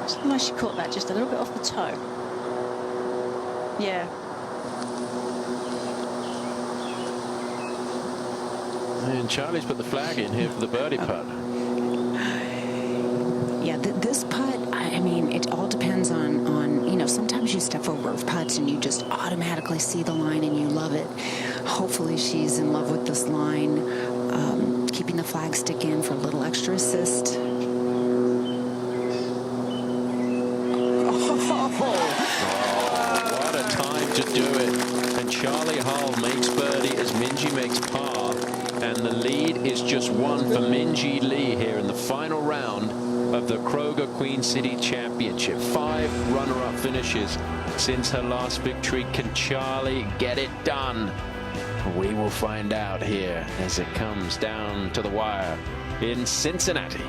It's nice she caught that just a little bit off the toe. Yeah. And Charlie's put the flag in here for the birdie putt. Yeah, this putt, I mean, it all depends on sometimes you step over putts and you just automatically see the line and you love it. Hopefully she's in love with this line, keeping the flag stick in for a little extra assist. What a time to do it. And Charlie Hull makes birdie as Minjee makes par. And the lead is just one for Minjee Lee here in the final round of the Kroger Queen City Championship. 5 runner-up finishes since her last victory. Can Charlie get it done? We will find out here as it comes down to the wire in Cincinnati.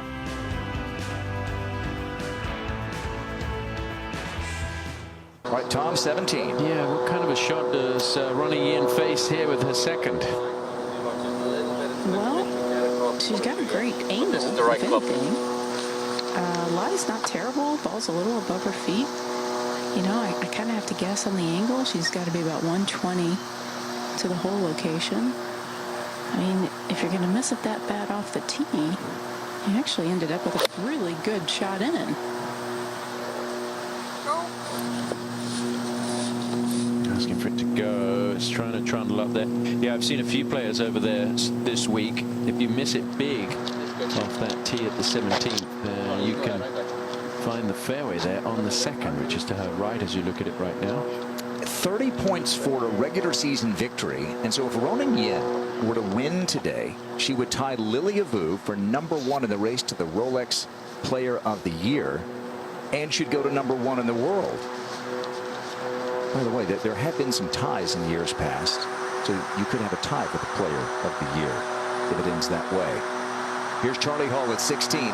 Right, Tom, 17. Yeah, what kind of a shot does Ronnie Yin face here with her second? Well, she's got a great angle, if anything. Lie's not terrible. Ball's a little above her feet. I kind of have to guess on the angle. She's got to be about 120 to the hole location. I mean, if you're going to miss it that bad off the tee, you actually ended up with a really good shot in. for it to go. It's trying to trundle up there. Yeah, I've seen a few players over there this week. If you miss it big off that tee at the 17th, you can find the fairway there on the second, which is to her right as you look at it right now. 30 points for a regular season victory. And so if Ronan Yin were to win today, she would tie Lilia Vu for #1 in the race to the Rolex Player of the Year, and she'd go to #1 in the world. By the way, there have been some ties in years past, so you could have a tie for the Player of the Year if it ends that way. Here's Charlie Hall at 16.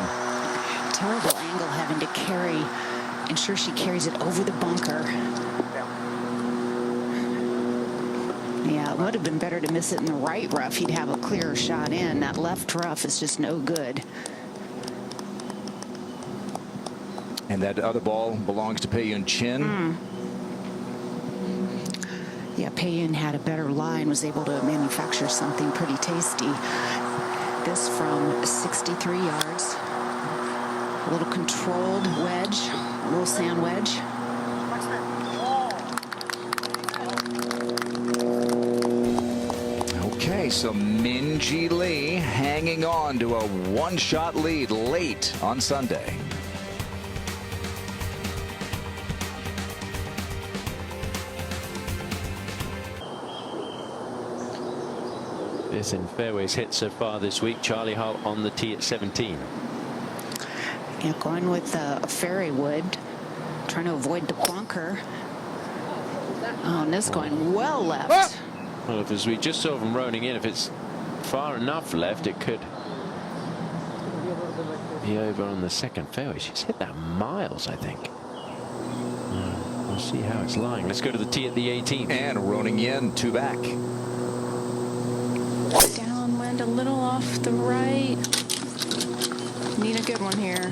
Terrible angle having to ensure she carries it over the bunker. Yeah, it would have been better to miss it in the right rough. You'd have a clearer shot in. That left rough is just no good. And that other ball belongs to Pei-Yun Chin. Yeah, Pei-Yun had a better line, was able to manufacture something pretty tasty. This from 63 yards. A little controlled wedge, a little sand wedge. Okay, so Minjee Lee hanging on to a one-shot lead late on Sunday. This in fairways hit so far this week. Charlie Hull on the tee at 17. Yeah, going with a fairway wood, trying to avoid the bunker. Oh, and this going well left. Well, as we just saw from Roning in, if it's far enough left, it could be over on the second fairway. She's hit that miles, I think. We'll see how it's lying. Let's go to the tee at the 18th. And Roning Yin, 2 back. Downwind a little off the right. Need a good one here.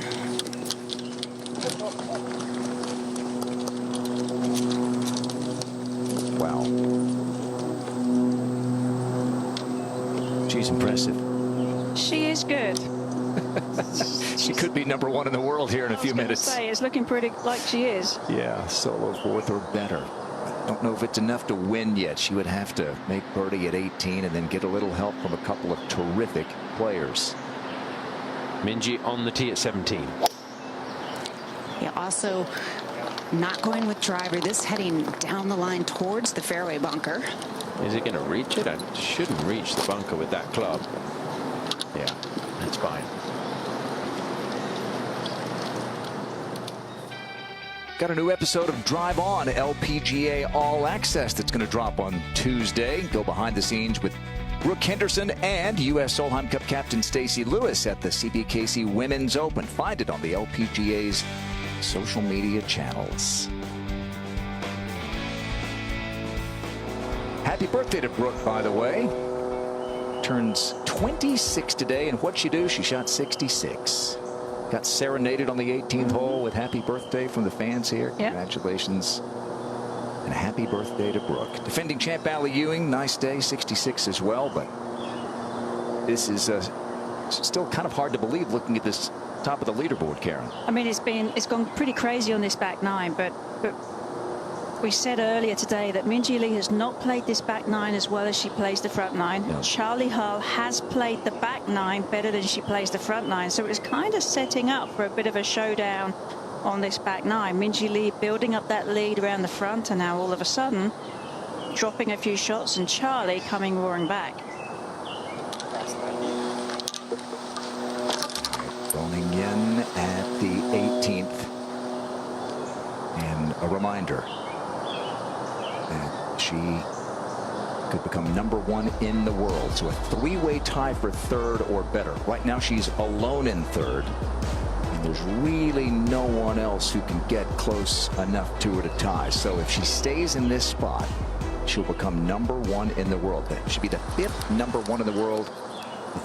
Wow. She's impressive. She is good. She could be #1 in the world here in a few minutes. Say, it's looking pretty like she is. Yeah, solo 4th or better. Don't know if it's enough to win yet. She would have to make birdie at 18 and then get a little help from a couple of terrific players. Minjee on the tee at 17. Yeah, also not going with driver. This heading down the line towards the fairway bunker. Is it going to reach it? I shouldn't reach the bunker with that club. Yeah, that's fine. Got a new episode of Drive On LPGA All Access that's going to drop on Tuesday. Go behind the scenes with Brooke Henderson and U.S. Solheim Cup captain Stacey Lewis at the CPKC Women's Open. Find it on the LPGA's social media channels. Happy birthday to Brooke, by the way. Turns 26 today, and what'd she do? She shot 66. Got serenaded on the 18th hole with happy birthday from the fans here. Yep. Congratulations. And happy birthday to Brooke. Defending champ Allie Ewing, nice day, 66 as well, but this is still kind of hard to believe looking at this top of the leaderboard, Karen. I mean, it's gone pretty crazy on this back nine, but we said earlier today that Minjee Lee has not played this back nine as well as she plays the front nine. No. Charlie Hull has played the back nine better than she plays the front nine. So it's kind of setting up for a bit of a showdown on this back nine. Minjee Lee building up that lead around the front, and now all of a sudden dropping a few shots, and Charlie coming roaring back. Roning in at the 18th. And a reminder that she could become #1 in the world. So a 3-way tie for 3rd or better. Right now she's alone in 3rd. And there's really no one else who can get close enough to her to tie. So if she stays in this spot, she'll become #1 in the world. That should be the 5th #1 in the world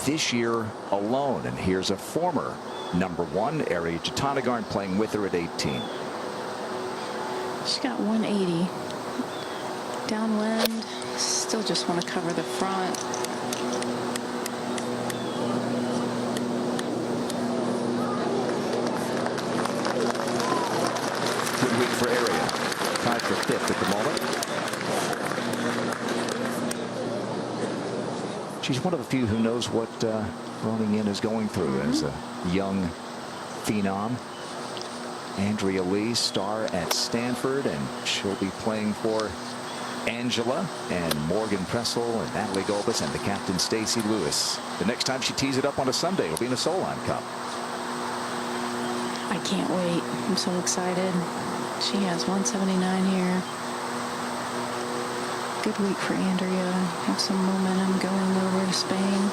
this year alone. And here's a former #1, Ari Jatanagarn, playing with her at 18. She's got 180. Downwind. Still just want to cover the front. Good week for Ari. Tied for 5th at the moment. She's one of the few who knows what Ronan Yin is going through as a young phenom. Andrea Lee, star at Stanford, and she'll be playing for Angela and Morgan Pressel and Natalie Golbus and the captain Stacey Lewis. The next time she tees it up on a Sunday, it'll be in a Solheim Cup. I can't wait. I'm so excited. She has 179 here. Good week for Andrea. Have some momentum going over to Spain.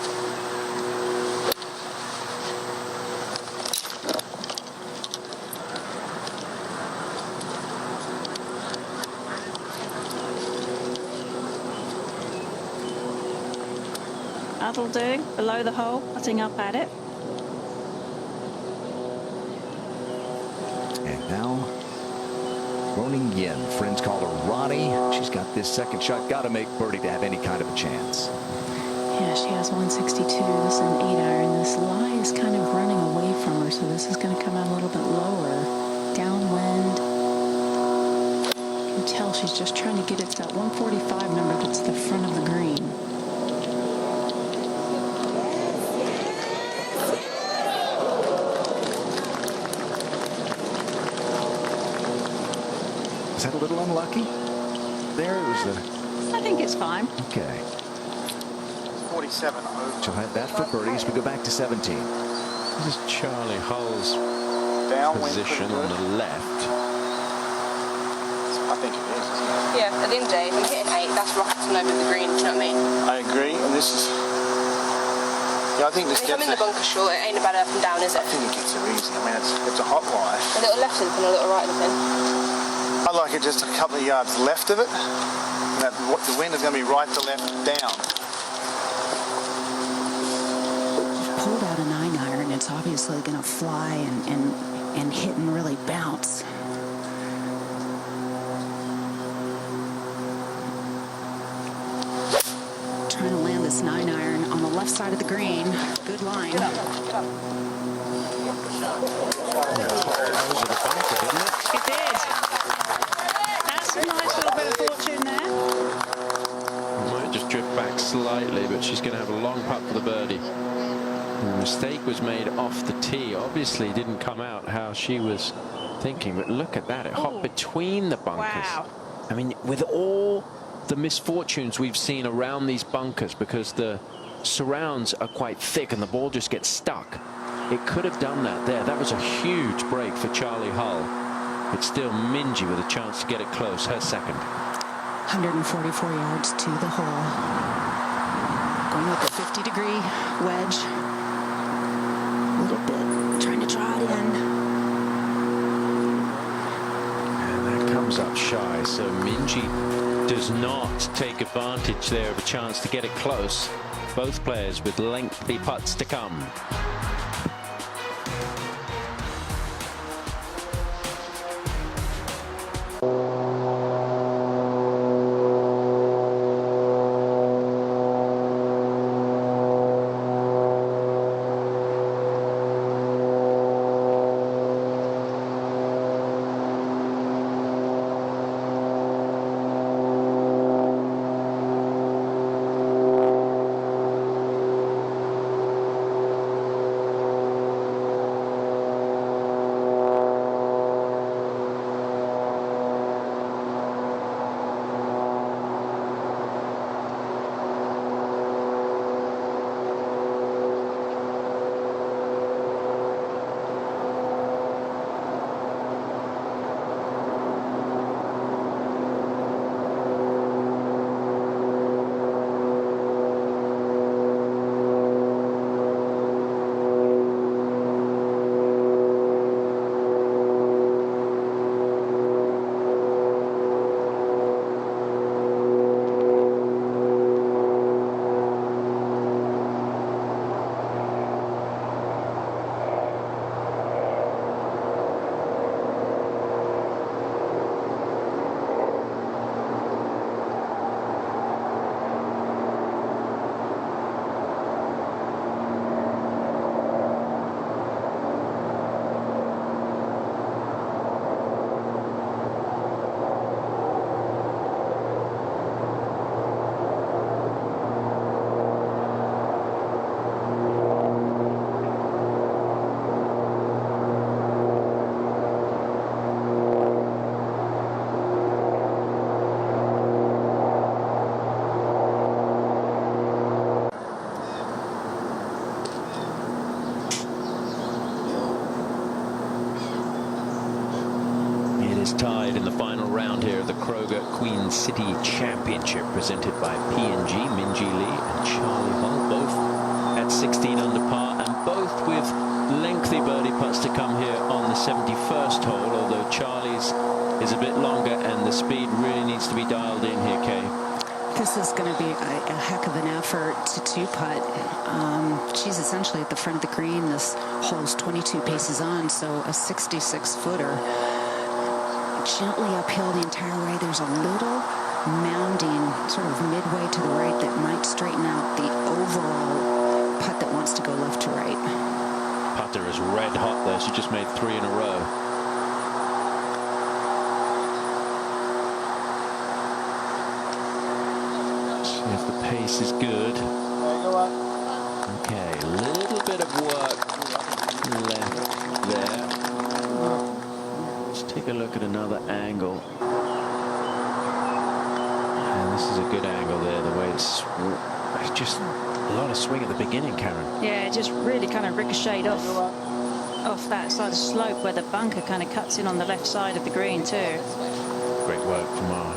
That'll do. Below the hole, putting up at it. And now Ronan Yin, friends call her Ronnie. She's got this second shot, got to make birdie to have any kind of a chance. Yeah, she has 162. This is an 8-iron. This lie is kind of running away from her, so this is going to come out a little bit lower. Downwind. You can tell she's just trying to get it to that 145 number that's the front of the green. Is that a little unlucky? There it was. I think it's fine. Okay. 47. She'll have that for birdies. We go back to 17. This is Charlie Hull's position on the left. I think it is, isn't it? Yeah, at the end of the day, if I'm hitting 8, that's rocketing over the green, do you know what I mean? I agree, and this is... Yeah, I think this If I'm gets in the bunker short, it ain't about up and down, is it? I think it gets her easy. I mean, it's a hot lie. A little left of the pin, a little right of the pin. I like it just a couple of yards left of it. And that, the wind is going to be right to left down. Pulled out a 9-iron. It's obviously going to fly and hit and really bounce. Trying to land this 9-iron on the left side of the green. Good line. That was a bunker, didn't it? It did. That's a nice little bit of fortune there. Might just drift back slightly, but she's going to have a long putt for the birdie. The mistake was made off the tee. Obviously didn't come out how she was thinking, but look at that. It hopped between the bunkers. Wow. I mean, with all the misfortunes we've seen around these bunkers, because the surrounds are quite thick and the ball just gets stuck, it could have done that there. That was a huge break for Charlie Hull. But still, Minjee with a chance to get it close, her second. 144 yards to the hole. Going with a 50-degree wedge. A little bit, trying to draw it in. And that comes up shy, so Minjee does not take advantage there of a chance to get it close. Both players with lengthy putts to come. is tied in the final round here of the Kroger Queen City Championship, presented by P&G. Minjee Lee and Charlie Hull, both at 16 under par, and both with lengthy birdie putts to come here on the 71st hole, although Charlie's is a bit longer and the speed really needs to be dialed in here, Kay. This is going to be a heck of an effort to two-putt. She's essentially at the front of the green. This hole's 22 paces on, so a 66-footer. Gently uphill the entire way. There's a little mounding sort of midway to the right that might straighten out the overall putt that wants to go left to right. Putter is red hot there. She just made 3 in a row. See if the pace is good. Okay, a little bit of work left there. Let's take a look at another angle. And this is a good angle there, the way it's just a lot of swing at the beginning, Karen. Yeah, it just really kind of ricocheted off that side of the slope where the bunker kind of cuts in on the left side of the green too. Great work from our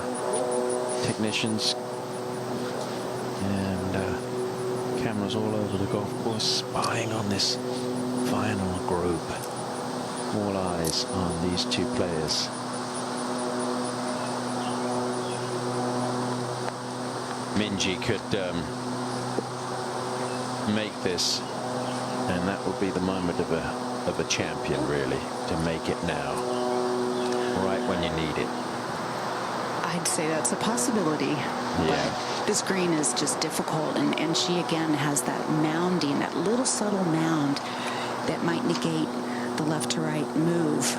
technicians. And cameras all over the golf course spying on this final group. All eyes on these two players. Minjee could make this, and that would be the moment of a champion, really, to make it now, right when you need it. I'd say that's a possibility. Yeah. But this green is just difficult, and she again has that mounding, that little subtle mound that might negate the left to right move,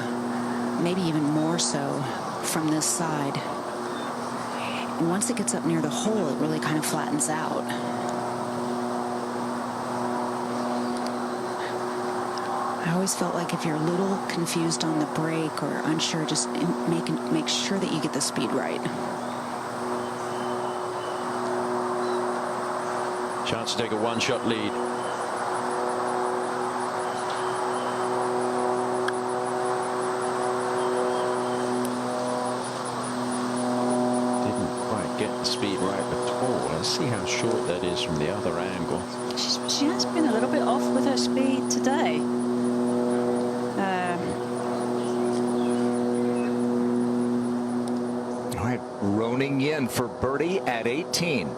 maybe even more so from this side. And once it gets up near the hole, it really kind of flattens out. I always felt like if you're a little confused on the break or unsure, just make sure that you get the speed right. Chance to take a one-shot lead. Didn't quite get the speed right at all. Let's see how short that is from the other angle. She has been a little bit off with her speed today. All right, Roning Yin for birdie at 18.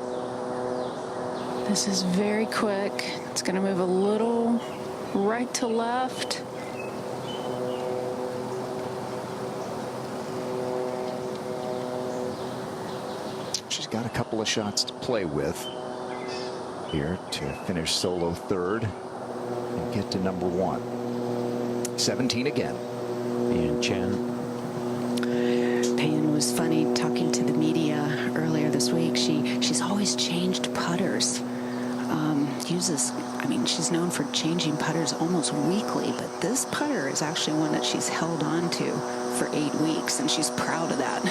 This is very quick. It's going to move a little right to left. She's got a couple of shots to play with here to finish solo third and get to number 1. 17 again. Ian Chen. Payne was funny talking to the media earlier this week. She's always changed putters. She's known for changing putters almost weekly, but this putter is actually one that she's held on to for 8 weeks, and she's proud of that.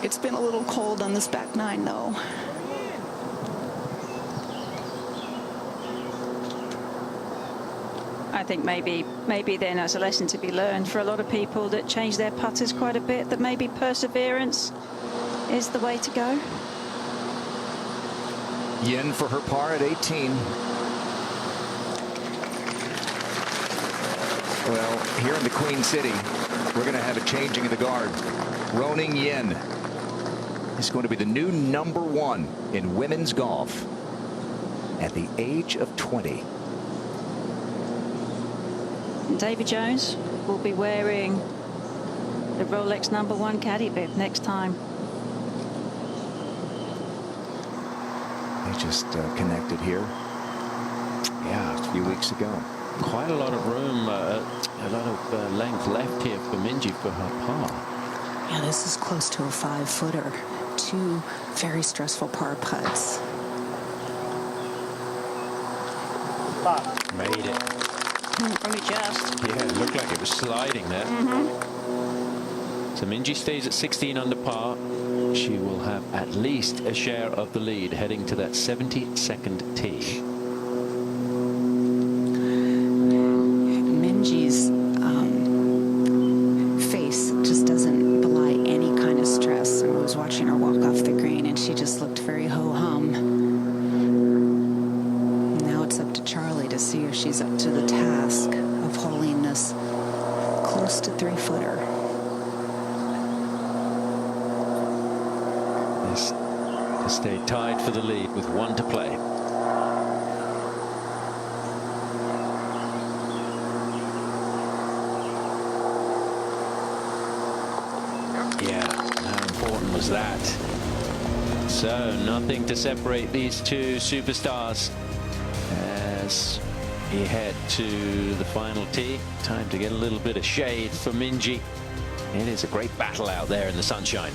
It's been a little cold on this back nine, though. I think maybe then there's a lesson to be learned for a lot of people that change their putters quite a bit, that maybe perseverance is the way to go. Yin for her par at 18. Well, here in the Queen City, we're going to have a changing of the guard. Roning Yin is going to be the new number 1 in women's golf at the age of 20. Davy Jones will be wearing the Rolex number 1 caddy bib next time. They just connected here. Yeah, a few weeks ago. Quite a lot of room, a lot of length left here for Minjee for her par. Yeah, this is close to a 5-footer. 2 very stressful par putts. Made it. Only just. Yeah, it looked like it was sliding there. So Minjee stays at 16 under par. She will have at least a share of the lead heading to that 72nd tee. Minjee's the task of holding this close to 3-footer. This to stay tied for the lead with 1 to play. Yeah, how important was that? So nothing to separate these two superstars as we head to the final tee. Time to get a little bit of shade for Minjee. It is a great battle out there in the sunshine.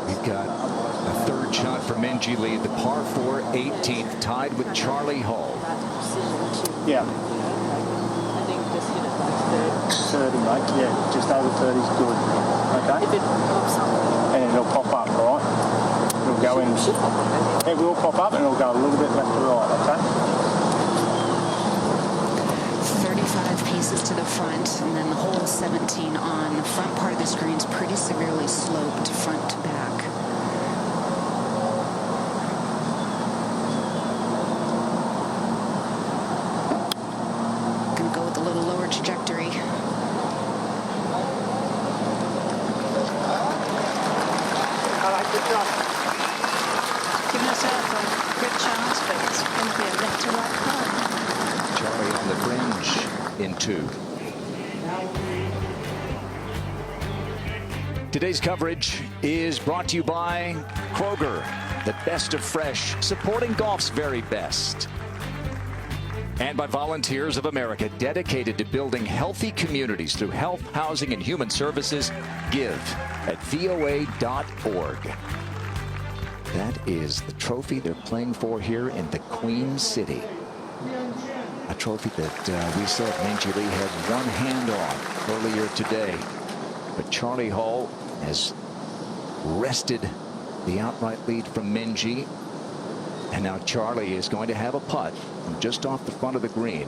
We've got a third shot for Minjee Lee, the par 4 18th, tied with Charlie Hall. Yeah. 30, mate. Yeah, just over 30 is good. Okay. If it pops up. And it'll pop up, right? It'll go in. It will pop up and it'll go a little bit left to right, okay? 35 pieces to the front, and then the hole 17 on the front part of the screen is pretty severely sloped front to back. Gonna go with a little lower trajectory. Giving herself a good chance, but it's going to be a left to right putt. Charlie on the fringe in 2. Today's coverage is brought to you by Kroger, the best of fresh, supporting golf's very best. And by Volunteers of America, dedicated to building healthy communities through health, housing, and human services. Give at VOA.org. That is the trophy they're playing for here in the Queen City. A trophy that we said Minjee Lee had one hand on earlier today. But Charlie Hall has wrested the outright lead from Minjee. And now Charlie is going to have a putt from just off the front of the green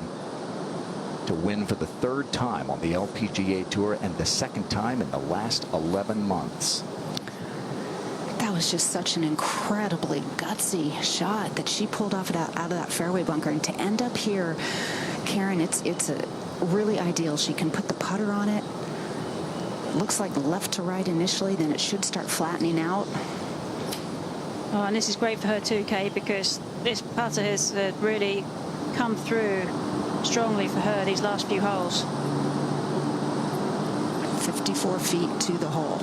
to win for the 3rd time on the LPGA Tour and the 2nd time in the last 11 months. That was just such an incredibly gutsy shot that she pulled off out of that fairway bunker, and to end up here, Karen, it's a really ideal. She can put the putter on it, looks like left to right initially, then it should start flattening out. Oh, and this is great for her too, Kate, because this putter has really come through strongly for her these last few holes. 54 feet to the hole.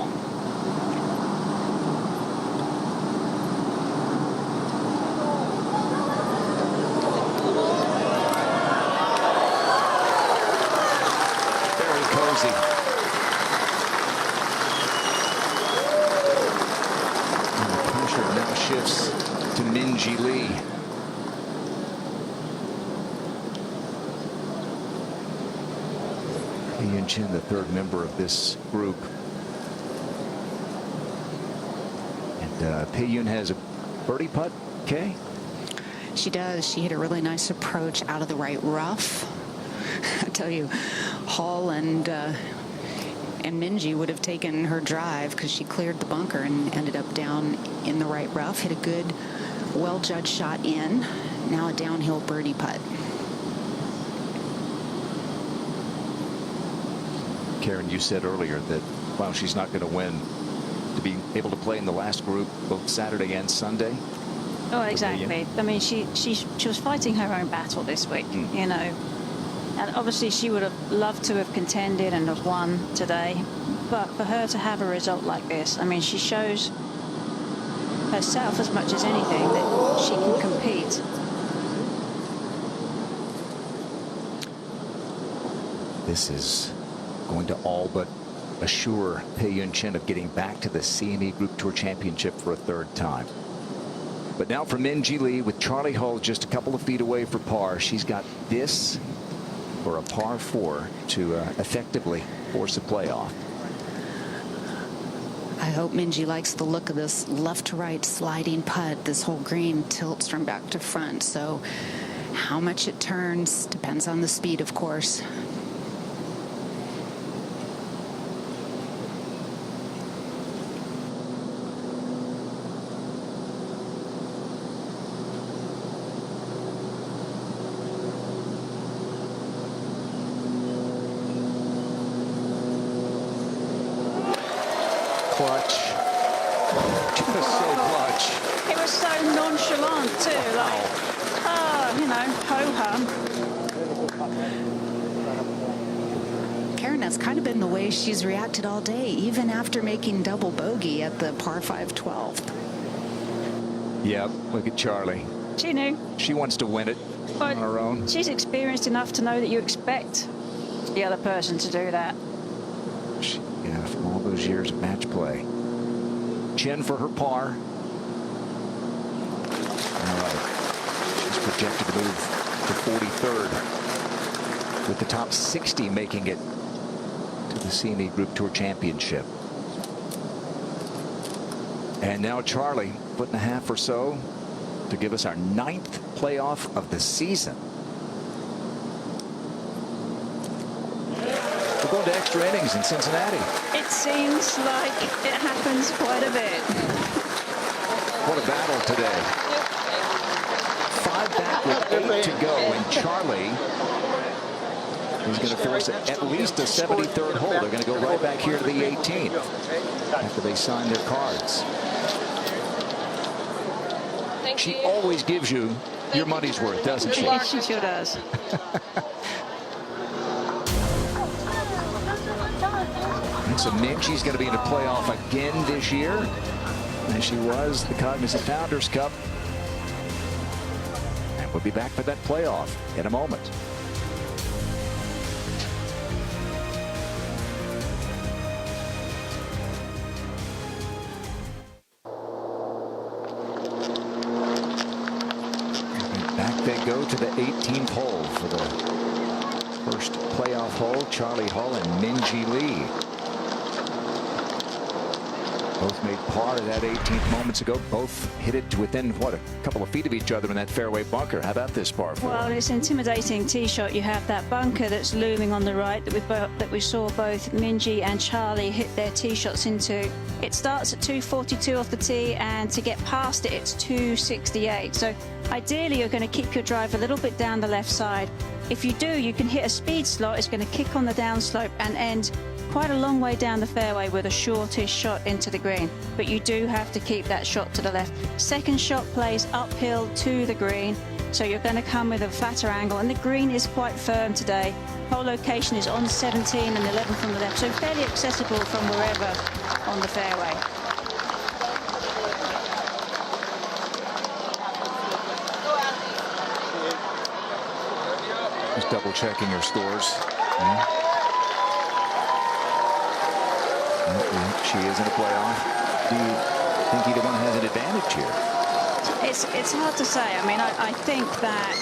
Very cozy. And the pressure now shifts to Minjee Lee. Pei-Yun Chen, the third member of this group. And Pei-Yun has a birdie putt, Kay? She does. She hit a really nice approach out of the right rough. I tell you, Hall and Minjee would have taken her drive because she cleared the bunker and ended up down in the right rough. Hit a good, well-judged shot in. Now a downhill birdie putt. Karen, you said earlier that while she's not going to win, to be able to play in the last group both Saturday and Sunday. Oh, exactly. I mean, she was fighting her own battle this week, you know. And obviously she would have loved to have contended and have won today. But for her to have a result like this, I mean, she shows herself as much as anything that she can compete. This is going to all but assure Pei-Yun Chen of getting back to the CME Group Tour Championship for a third time. But now for Minjee Lee with Charlie Hull just a couple of feet away for par. She's got this for a par 4 to effectively force a playoff. I hope Minjee likes the look of this left to right sliding putt. This whole green tilts from back to front, so how much it turns depends on the speed, of course. Clutch. Just so clutch. It was so nonchalant too, like, you know, ho-hum. Karen, that's kind of been the way she's reacted all day, even after making double bogey at the par 5 12th. Yep, look at Charlie. She knew. She wants to win it on her own. She's experienced enough to know that you expect the other person to do that. Yeah, from all those years of match play. Chen for her par. All right. She's projected to move to 43rd, with the top 60 making it to the CME Group Tour Championship. And now Charlie, foot and a half or so to give us our 9th playoff of the season. We're going to extra innings in Cincinnati. It seems like it happens quite a bit. What a battle today. 5 back with 8 to go, and Charlie is going to force at least a 73rd hole. They're going to go right back here to the 18th after they sign their cards. She always gives you your money's worth, doesn't she? Yes, she sure does. And so Minjee's going to be in a playoff again this year, as she was the Cognizant Founders Cup. And we'll be back for that playoff in a moment. Back they go to the 18th hole for the first playoff hole. Charlie Hull and Minjee Lee both made par at that 18th moments ago. Both hit it to within, what, a couple of feet of each other in that fairway bunker. How about this par 4? Well, it's an intimidating tee shot. You have that bunker that's looming on the right that we saw both Minjee and Charlie hit their tee shots into. It starts at 242 off the tee, and to get past it, it's 268. So ideally, you're going to keep your drive a little bit down the left side. If you do, you can hit a speed slot. It's going to kick on the downslope and end quite a long way down the fairway with a shortish shot into the green, but you do have to keep that shot to the left. Second shot plays uphill to the green, so you're going to come with a flatter angle, and the green is quite firm today. Hole location is on 17 and 11 from the left, so fairly accessible from wherever on the fairway. Just double checking her scores. She is in a playoff. Do you think either one has an advantage here? It's hard to say. I mean, I think that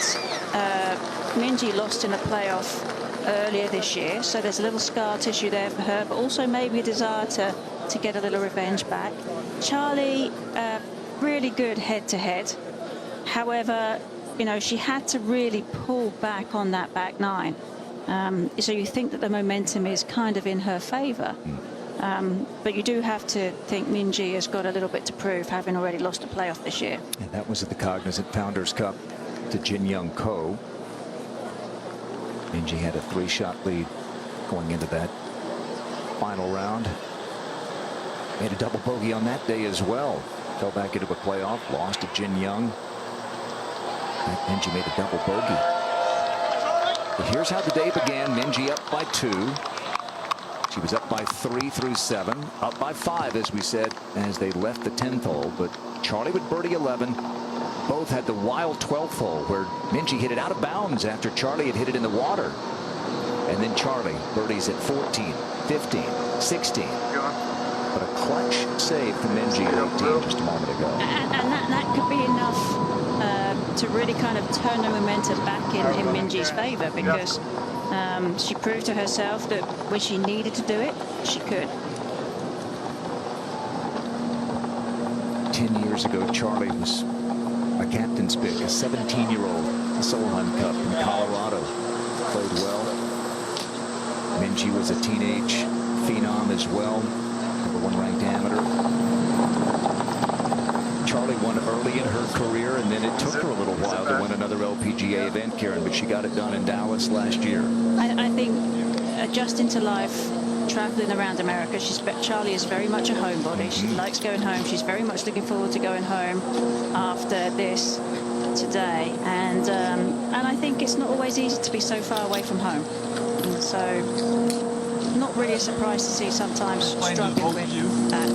Minjee lost in a playoff earlier this year, so there's a little scar tissue there for her, but also maybe a desire to get a little revenge back. Charlie, really good head-to-head. However, you know, she had to really pull back on that back nine. So you think that the momentum is kind of in her favor. But you do have to think Minjee has got a little bit to prove, having already lost a playoff this year. And that was at the Cognizant Founders Cup to Jin Young Ko. Minjee had a 3-shot lead going into that final round. Made a double bogey on that day as well. Fell back into a playoff, lost to Jin Young. And Minjee made a double bogey. But here's how the day began. Minjee up by 2. She was up by 3 through 7, up by 5, as we said, as they left the 10th hole. But Charlie would birdie 11. Both had the wild 12th hole where Minjee hit it out of bounds after Charlie had hit it in the water. And then Charlie birdies at 14, 15, 16. But a clutch save from Minjee at 18 just a moment ago. And that could be enough to really kind of turn the momentum back in Minjee's favor, because she proved to herself that when she needed to do it, she could. 10 years ago, Charlie was a captain's pick, a 17-year-old, the Solheim Cup in Colorado. Played well. Minjee was a teenage phenom as well. #1 ranked amateur. Charlie won early in her career, and then it took her a little while to win another LPGA event, Karen, but she got it done in Dallas last year. I think adjusting to life, traveling around America, Charlie is very much a homebody. She likes going home. She's very much looking forward to going home after this today, and I think it's not always easy to be so far away from home. And so not really a surprise to see sometimes struggling with that.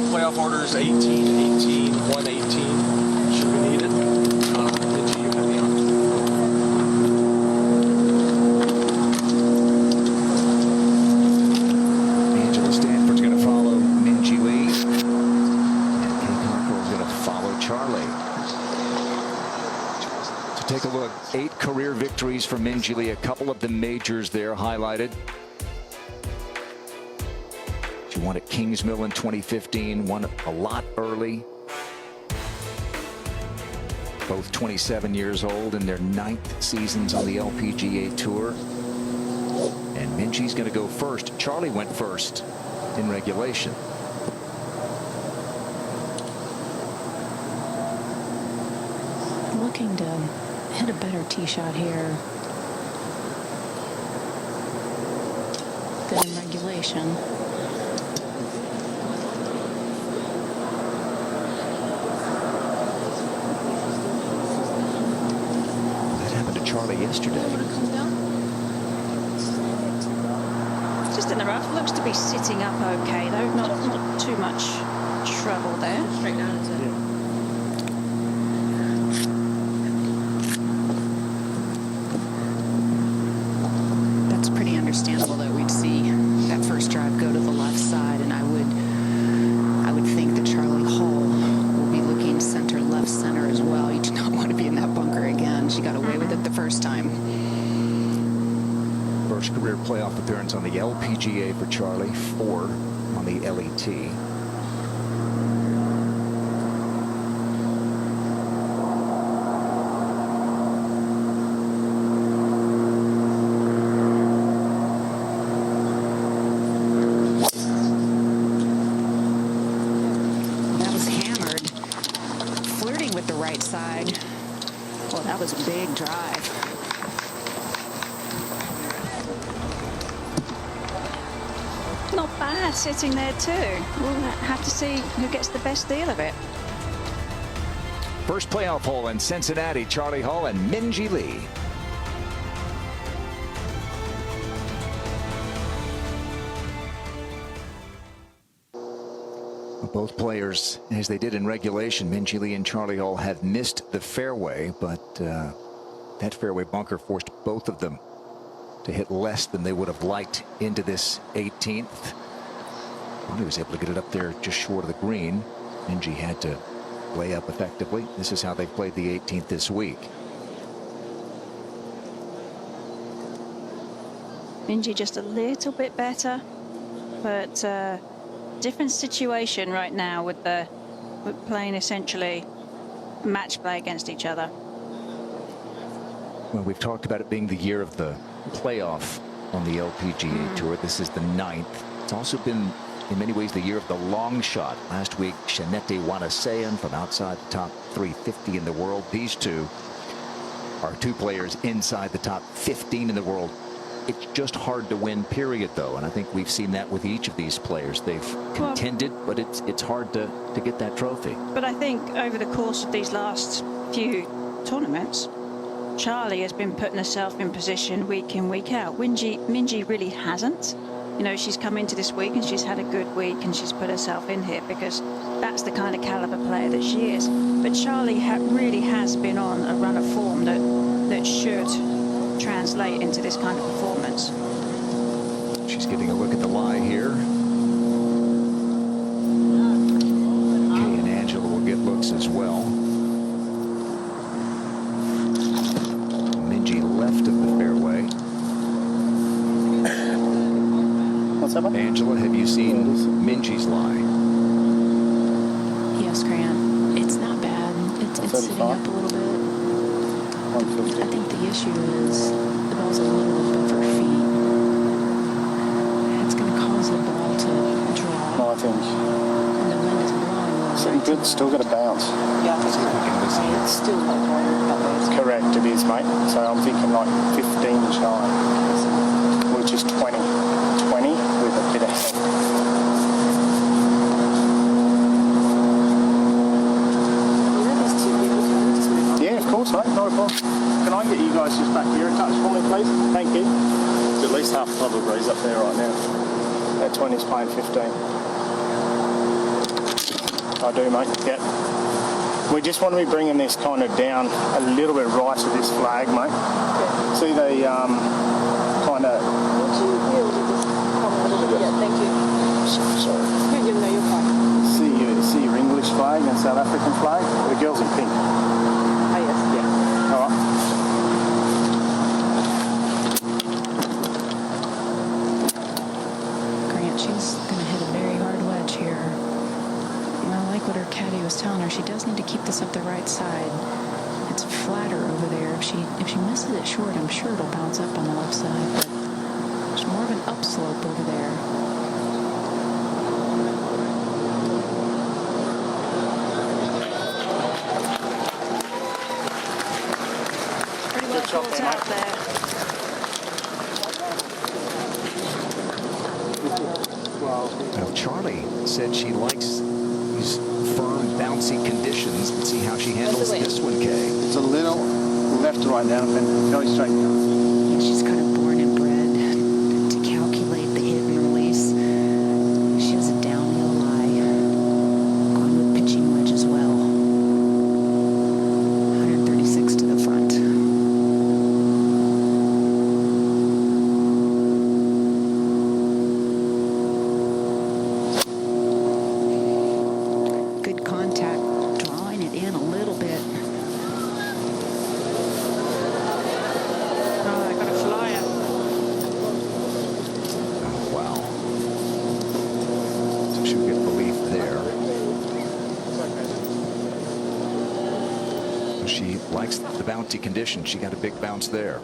Playoff orders 18, 18, 118. Should we need it? Minjee, you have the honor. Angela Stanford's going to follow Minjee Lee. And Kay Cockrell's going to follow Charlie. So take a look. 8 career victories for Minjee Lee. A couple of the majors there highlighted. She won at Kingsmill in 2015, won a lot early. Both 27 years old in their 9th seasons on the LPGA Tour. And Minjee's going to go first. Charlie went first in regulation. Looking to hit a better tee shot here than in regulation. Charlie yesterday. Just in the rough. Looks to be sitting up okay, though. Not too much trouble there. Straight down, is it? That's pretty understandable that we'd see that first drive go to the left side, and I would think that Charlie Hall will be looking center, left center as well. You do not want to be in that bunker again. She got away with it the first time. First career playoff appearance on the LPGA for Charlie, 4 on the LET. That was hammered. Flirting with the right side. Well, that was a big drive. sitting there too. We'll have to see who gets the best deal of it. First playoff hole in Cincinnati, Charlie Hall and Minjee Lee. Both players, as they did in regulation, Minjee Lee and Charlie Hall, have missed the fairway, but that fairway bunker forced both of them to hit less than they would have liked into this 18th. He was able to get it up there just short of the green. Minjee had to lay up effectively. This is how they played the 18th this week. Minjee just a little bit better, but different situation right now with playing essentially match play against each other. Well, we've talked about it being the year of the playoff on the LPGA Tour. This is the 9th. It's also been in many ways the year of the long shot. Last week, Shanete Wanasean from outside the top 350 in the world. These two are two players inside the top 15 in the world. It's just hard to win, period, though, and I think we've seen that with each of these players. They've contended, but it's hard to get that trophy. But I think over the course of these last few tournaments, Charlie has been putting herself in position week in, week out. Minjee really hasn't. You know, she's come into this week and she's had a good week and she's put herself in here because that's the kind of caliber player that she is. But Charlie really has been on a run of form that should translate into this kind of performance. She's getting a look at the lie here. Kay and Angela will get looks as well. Minjee left of the fairway. What's up? Angela, have you seen Minjee's lie? Yes, Grant. It's not bad. It's sitting up a little bit. I think the issue is the ball's a little above her feet. It's going to cause the ball to draw. No, I think. And the wind is blowing. So good, still got to bounce. Yeah, it's still not going. Correct, it is, mate. So I'm thinking like 15 shy, which is 20. 20 with a bit of head. Yeah, of course, mate. No problem. Can I get you guys just back here a touch for me, please? Thank you. There's at least half a club of breeze up there right now. That 20's playing 15. I do, mate. Yep. We just want to be bringing this kind of down a little bit right of this flag, mate. Yeah. See the kind of... Yeah, thank you. Sorry. No, you're fine. See your English flag and South African flag? The girl's in pink. Oh, yes. Yeah. All right. Grant, she's going to hit a very hard wedge here. And I like what her caddy was telling her. She does need to keep this up the right side. It's flatter over there. If she misses it short, I'm sure it'll bounce up on the left side. But there's more of an upslope over there. Pretty well caught out there. Now, Charlie said she likes these firm, bouncy conditions. Let's see how she handles this one, Kay. It's a little left to right down and go straight down. And she's kind of born and bred to calculate the hit and release. She has a downhill lie. Going with pitching wedge as well. 136 to the front. Good contact, drawing it in a little bit. Oh, I got a flyer. Oh, wow. So she'll get relief there. She likes the bouncy condition. She got a big bounce there.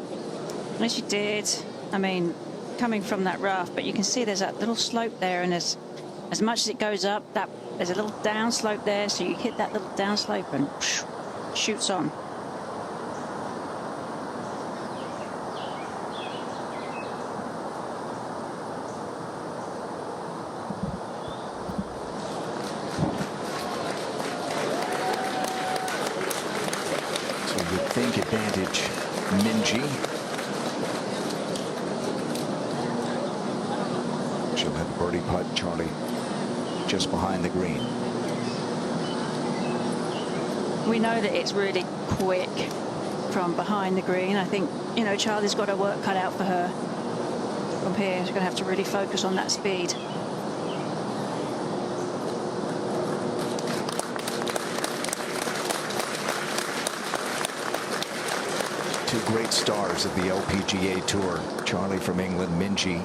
Yes, she did. I mean, coming from that rough, but you can see there's that little slope there, and as much as it goes up, there's a little down slope there, so you hit that little down slope and whoosh, shoots on. advantage, Minjee. She'll have a birdie putt, Charlie, just behind the green. We know that it's really quick from behind the green. I think, you know, Charlie's got her work cut out for her from here. She's going to have to really focus on that speed. Two great stars of the LPGA Tour. Charlie from England, Minjee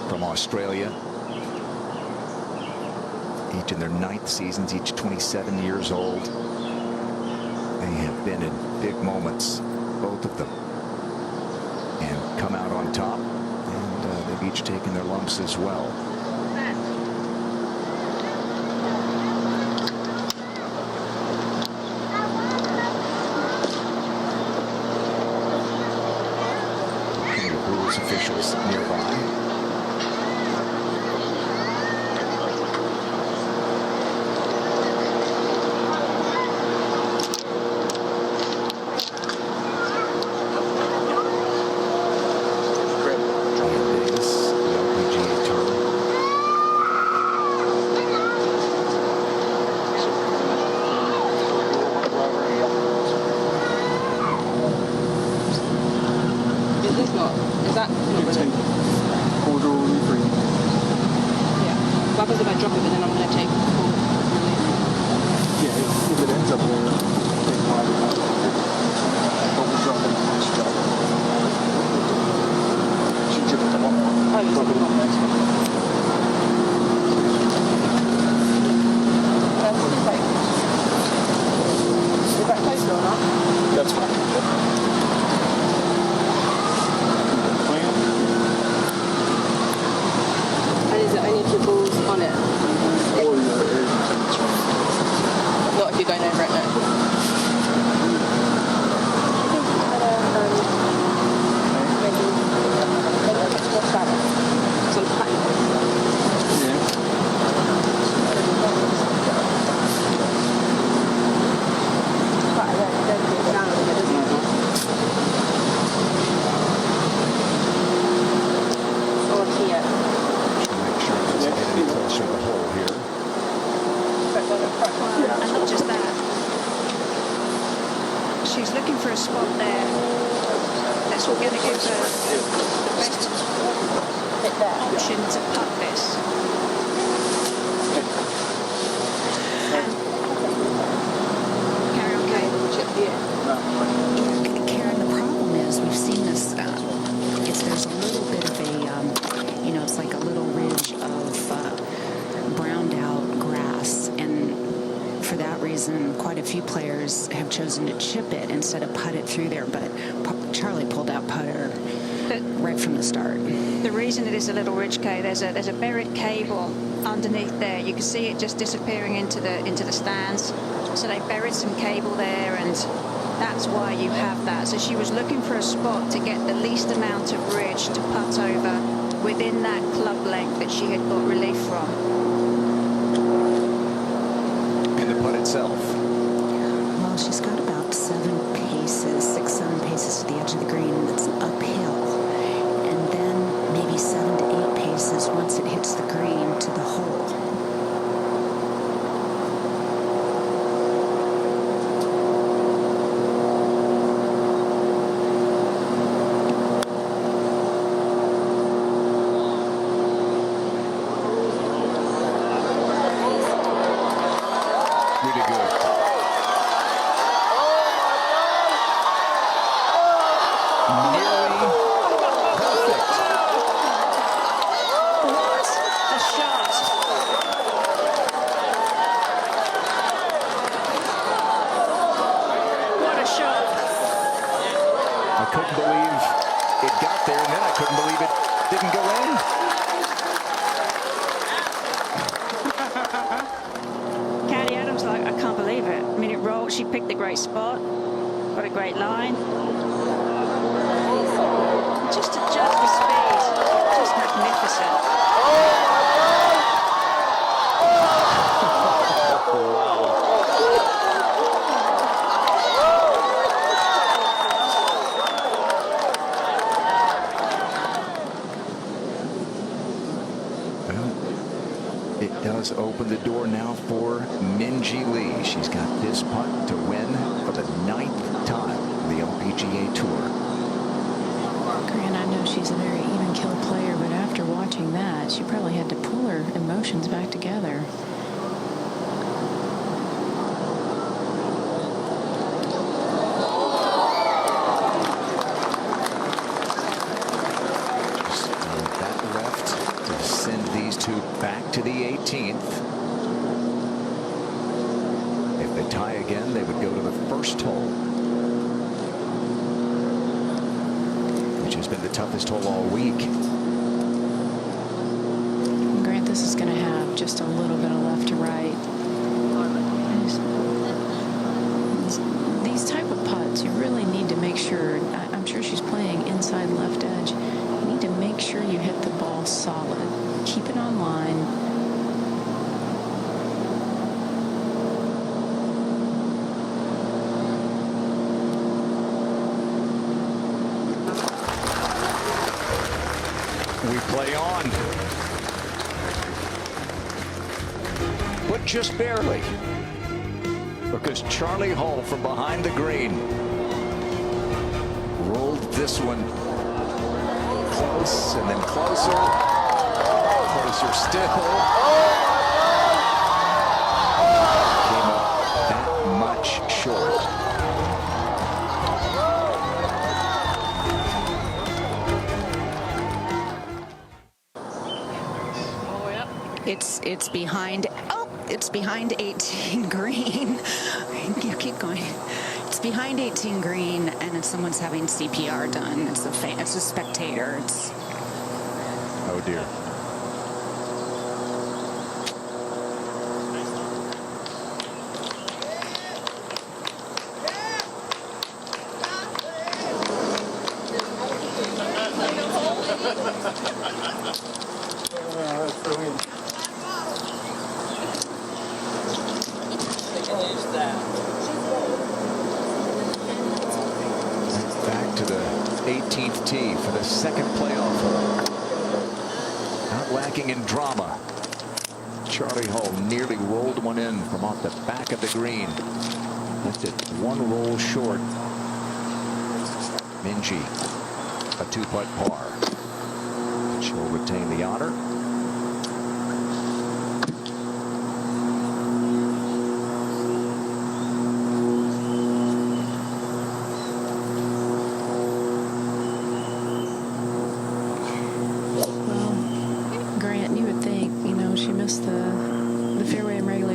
from Australia. Each in their 9th seasons, each 27 years old. They have been in big moments, both of them, and come out on top. And they've each taken their lumps as well. Rules officials nearby. Chosen to chip it instead of putt it through there, but Charlie pulled out putter right from the start. The reason it is a little ridge, Kay, there's a buried cable underneath there. You can see it just disappearing into the stands. So they buried some cable there, and that's why you have that. So she was looking for a spot to get the least amount of ridge to putt over within that club length that she had got relief from. And the putt itself. Well, she's got about 7 paces, 6, 7 paces to the edge of the green. That's uphill. And then maybe 7 to 8 paces once it hits the green to the hole. She picked a great spot, got a great line. Just to judge the speed, just magnificent. does open the door now for Minjee Lee. She's got this putt to win for the 9th time in the LPGA Tour. Grant, I know she's a very even-killed player, but after watching that, she probably had to pull her emotions back together. Back to the 18th. If they tie again, they would go to the first hole, which has been the toughest hole all week. Grant, this is going to have just a little bit of left to right. These type of putts, you really need to make sure, I'm sure she's playing inside left edge, you need to make sure you hit the ball solid. Keep it on line. We play on. But just barely. Because Charlie Hull from behind the green rolled this one close and then closer. Closer still. Came up that much short. It's behind. Oh, it's behind 18 green. You keep going. It's behind 18 green, and someone's having CPR done. It's a spectator. Oh dear. Back to the 18th tee for the second playoff hole. Not lacking in drama. Charlie Hull nearly rolled one in from off the back of the green. Left it one roll short. Minjee, a 2-putt par. She'll retain the honor.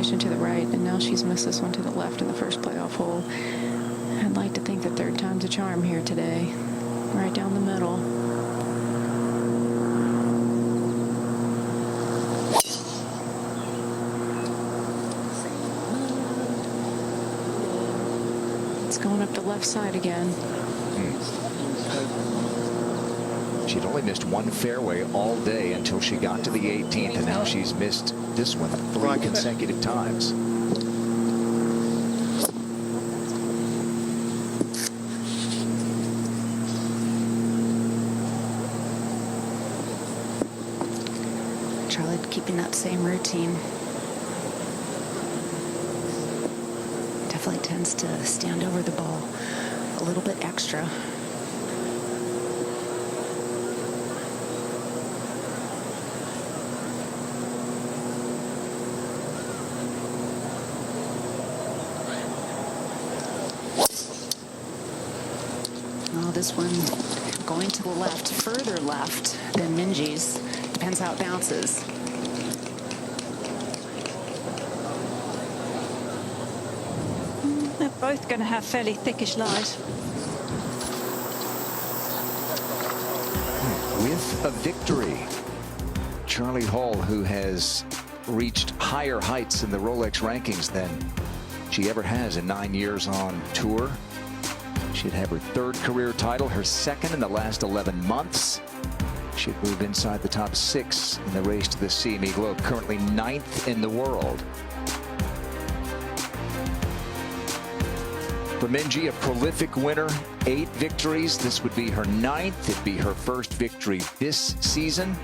To the right, and now she's missed this one to the left in the first playoff hole. I'd like to think the third time's a charm here today. Right down the middle. It's going up the left side again. She'd only missed one fairway all day until she got to the 18th, and now she's missed this one 3 consecutive times. Charlie keeping that same routine. Definitely tends to stand over the ball a little bit extra. This one going to the left, further left than Minjee's. Depends how it bounces. They're both going to have fairly thickish lies. With a victory, Charlie Hull, who has reached higher heights in the Rolex rankings than she ever has in 9 years on tour. She'd have her 3rd career title, her 2nd in the last 11 months. She'd move inside the top 6 in the race to the CME Globe, currently 9th in the world. For Minjee, a prolific winner, 8 victories. This would be her 9th. It'd be her first victory this season.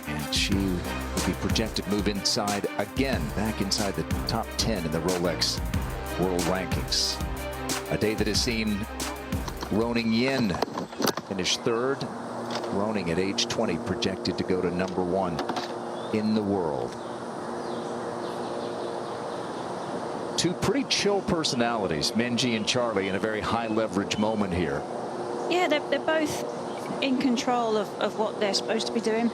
And she would Be projected to move inside again, back inside the top 10 in the Rolex World Rankings. A day that has seen Roning Yin finish third. Roning at age 20 projected to go to number 1 in the world. Two pretty chill personalities, Minjee and Charlie, in a very high leverage moment here. Yeah, they're both in control of what they're supposed to be doing.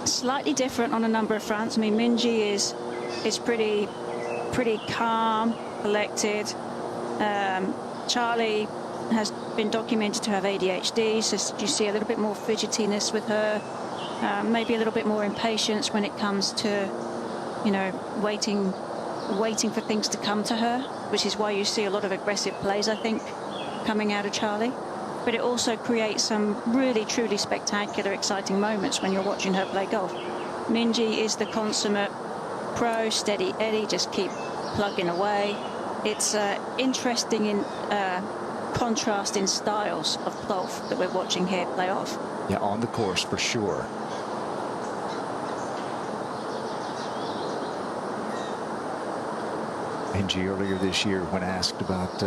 Slightly different on a number of fronts. I mean, Minjee is pretty calm, collected. Charlie has been documented to have ADHD, so you see a little bit more fidgetiness with her, maybe a little bit more impatience when it comes to, you know, waiting for things to come to her, which is why you see a lot of aggressive plays, I think, coming out of Charlie. But it also creates some really, truly spectacular, exciting moments when you're watching her play golf. Minjee is the consummate pro, steady Eddie, just keep plugging away. It's interesting in contrast in styles of golf that we're watching here play off. Yeah, on the course for sure. Minjee earlier this year, when asked about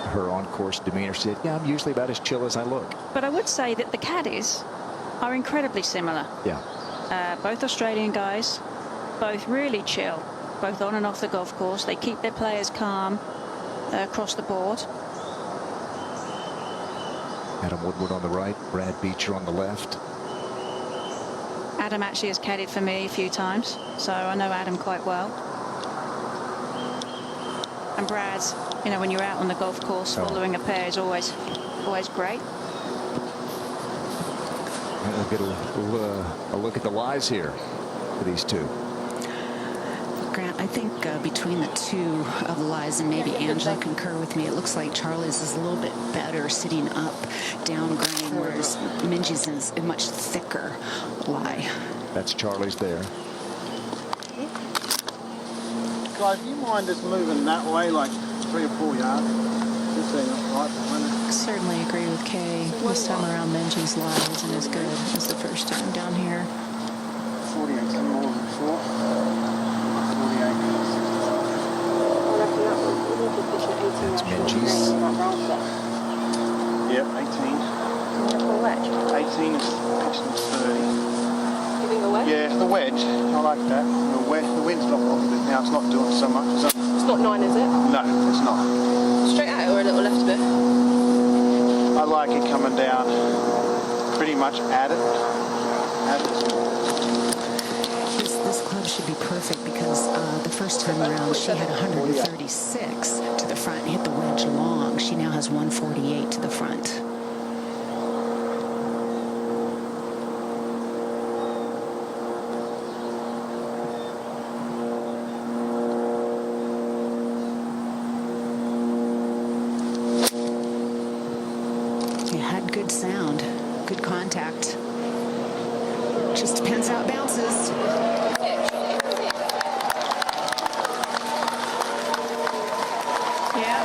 her on-course demeanor, said, yeah, I'm usually about as chill as I look. But I would say that the caddies are incredibly similar. Yeah. Both Australian guys, both really chill, both on and off the golf course. They keep their players calm across the board. Adam Woodward on the right, Brad Beecher on the left. Adam actually has caddied for me a few times, so I know Adam quite well. And Brad, you know, when you're out on the golf course, following a pair is always great. And we'll get a look at the lives here for these two. Grant, I think between the two of Liza, and maybe Angela concur with me, it looks like Charlie's is a little bit better sitting up, down grain, whereas Minjee's is a much thicker lie. That's Charlie's there. Guys, do you mind just moving that way, like 3 or 4 yards? Just so you're not right behind it. I certainly agree with Kay. This time around, Minjee's lie isn't as good as the first time down here. 48, some more than 4. 48. That's Minjee's. Yep, 18. 18 is pitching 30. Yeah, the wedge. I like that. The wind's not off a bit now. It's not doing so much. It's not 9, is it? No, it's not. Straight at it or a little left a bit? I like it coming down pretty much at it. This club should be perfect because the first time around she had 136 to the front and hit the wedge long. She now has 148 to the front. Good sound, good contact. Just depends how it bounces. Yeah.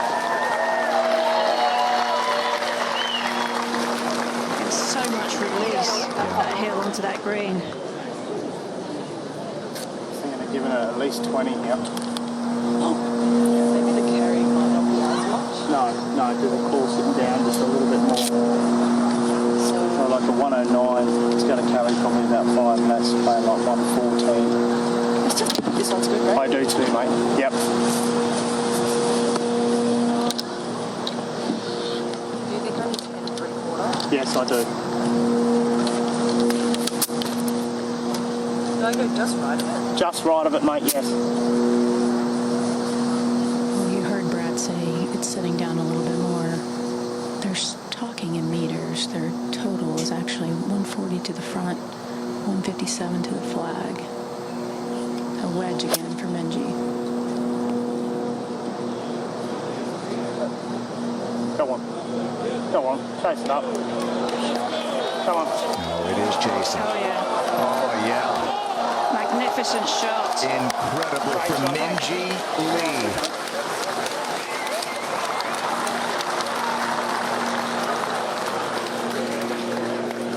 There's so much release up that hill onto that green. I'm thinking of giving it at least 20 here. Maybe the carry might not be as much. No, because the course sitting down just a little bit more. So like a 109, it's going to carry probably about 5, and that's playing like 114. This one's good, right? I do too, mate. Yep. Do you think only 10 3/4? Yes, I do. Do I go just right of it? Just right of it, mate, yes. Well, you heard Brad say it's sitting down a little bit more. They're talking in meters. Their total is actually 140 to the front, 157 to the flag. A wedge again for Minjee. Go on. Go on. Chase it up. Come on. Oh, it is Jason. Oh, yeah. Oh, yeah. Magnificent shot. Incredible from Minjee Lee.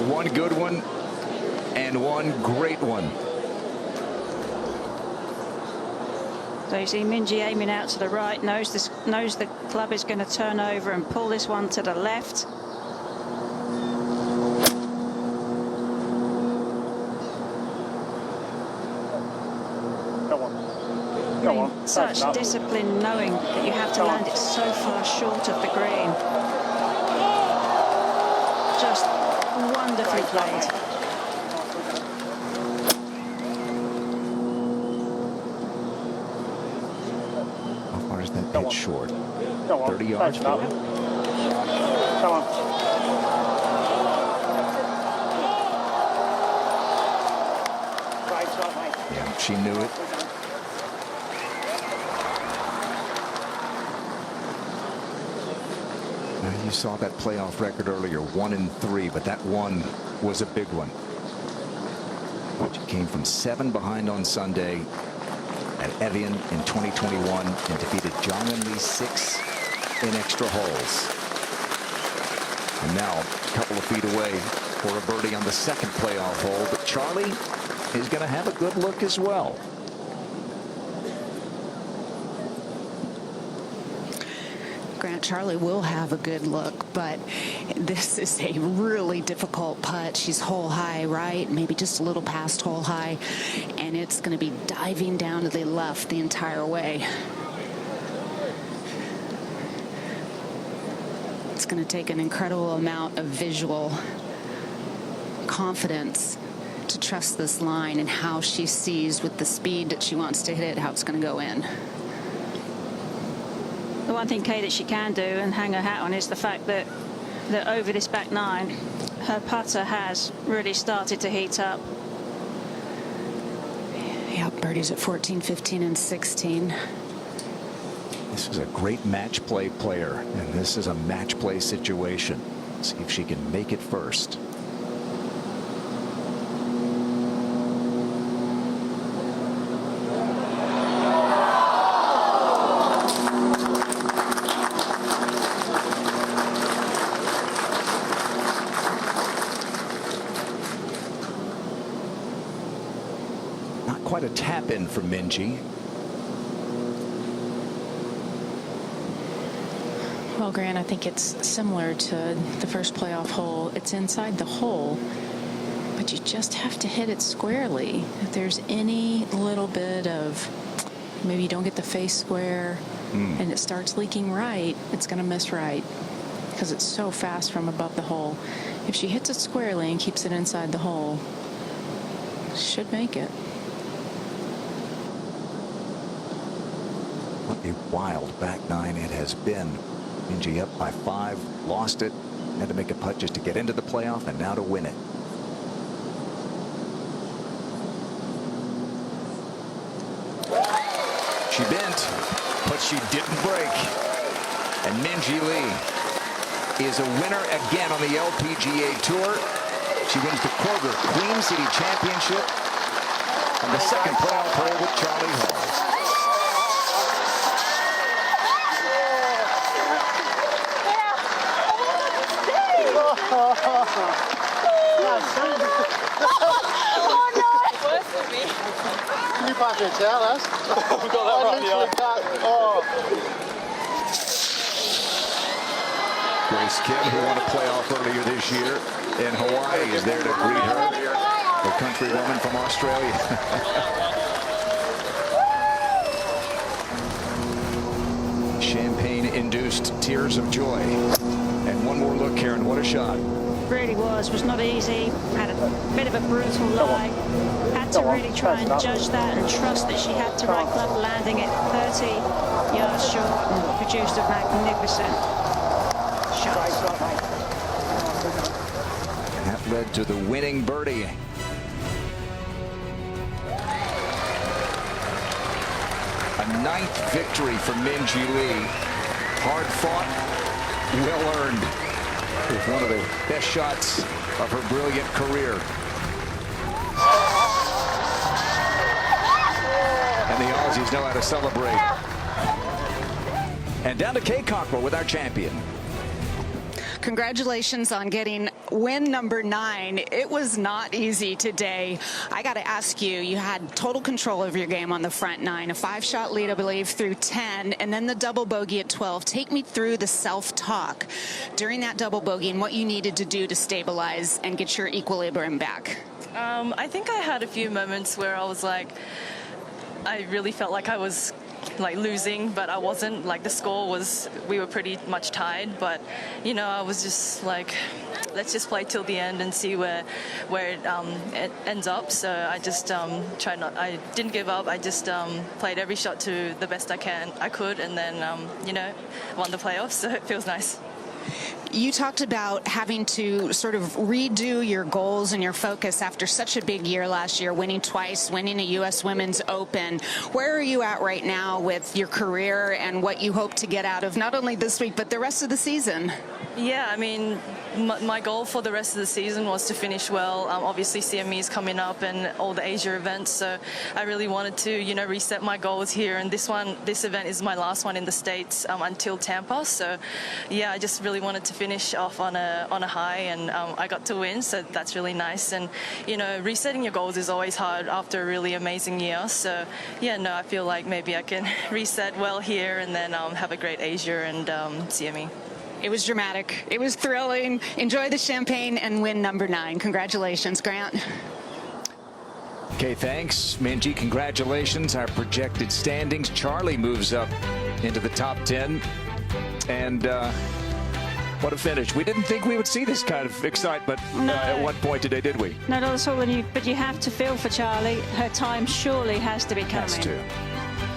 One good one and one great one So you see Minjee aiming out to the right, knows the club is going to turn over and pull this one to the left. Such discipline, knowing that you have to land it so far short of the green. Just wonderfully played. How far is that pitch short? 30 yards. Come on. Yeah, she knew it. You saw that playoff record earlier, 1-3, but that one was a big one. She came from 7 behind on Sunday at Evian in 2021 and defeated John and Lee 6 in extra holes. And now a couple of feet away for a birdie on the second playoff hole, but Charlie is going to have a good look as well. Grant, Charlie will have a good look, but this is a really difficult putt. She's hole high, right? Maybe just a little past hole high, and it's going to be diving down to the left the entire way. It's going to take an incredible amount of visual confidence to trust this line and how she sees with the speed that she wants to hit it, how it's going to go in. The one thing, Kay, that she can do and hang her hat on is the fact that over this back 9, her putter has really started to heat up. Yep, birdies at 14, 15, and 16. This is a great match play player, and this is a match play situation. See if she can make it first. Quite a tap in from Minjee. Well, Grant, I think it's similar to the first playoff hole. It's inside the hole, but you just have to hit it squarely. If there's any little bit of, maybe you don't get the face square and it starts leaking right, it's going to miss right because it's so fast from above the hole. If she hits it squarely and keeps it inside the hole, should make it. What a wild back 9 it has been. Minjee up by 5, lost it, had to make a putt just to get into the playoff, and now to win it. She bent, but she didn't break. And Minjee Lee is a winner again on the LPGA Tour. She wins the Kroger Queen City Championship on the second playoff hole with Charlie Hall. You fucking tell us. We got that right. Grace Kim, who won a playoff earlier this year in Hawaii, is there to greet her. The countrywoman from Australia. Champagne-induced tears of joy. And one more look, Karen. What a shot. Really was not easy. Had a bit of a brutal lie. Had to really try and judge that and trust that she had the right club, landing it 30 yards short and produced a magnificent shot. And that led to the winning birdie. A 9th victory for Minjee Lee. Hard fought, well earned. With one of the best shots of her brilliant career. And the Aussies know how to celebrate. And down to Kay Cockrell with our champion. Congratulations on getting win number 9. It was not easy today. I got to ask you, you had total control of your game on the front 9, a 5-shot lead, I believe, through 10, and then the double bogey at 12. Take me through the self-talk during that double bogey and what you needed to do to stabilize and get your equilibrium back. I think I had a few moments where I was like, I really felt like I was like losing, but I wasn't. Like the score was, we were pretty much tied, but you know, I was just like, let's just play till the end and see where it ends up. So I just I didn't give up. I just played every shot to the best I could, and then you know, won the playoffs. So it feels nice. You talked about having to sort of redo your goals and your focus after such a big year last year, winning twice, winning a U.S. Women's Open. Where are you at right now with your career and what you hope to get out of not only this week, but the rest of the season? Yeah, I mean, my goal for the rest of the season was to finish well. Obviously, CME is coming up and all the Asia events, so I really wanted to, you know, reset my goals here. And this event is my last one in the States until Tampa. So, yeah, I just really wanted to finish off on a high, and I got to win, so that's really nice. And you know, resetting your goals is always hard after a really amazing year. So, yeah, no, I feel like maybe I can reset well here and then have a great Asia and CME. It was dramatic. It was thrilling. Enjoy the champagne and win number 9. Congratulations, Grant. Okay, thanks. Minjee, congratulations. Our projected standings. Charlie moves up into the top 10. And what a finish. We didn't think we would see this kind of excitement at one point today, did we? No, not at all. But you have to feel for Charlie. Her time surely has to be coming. Has to.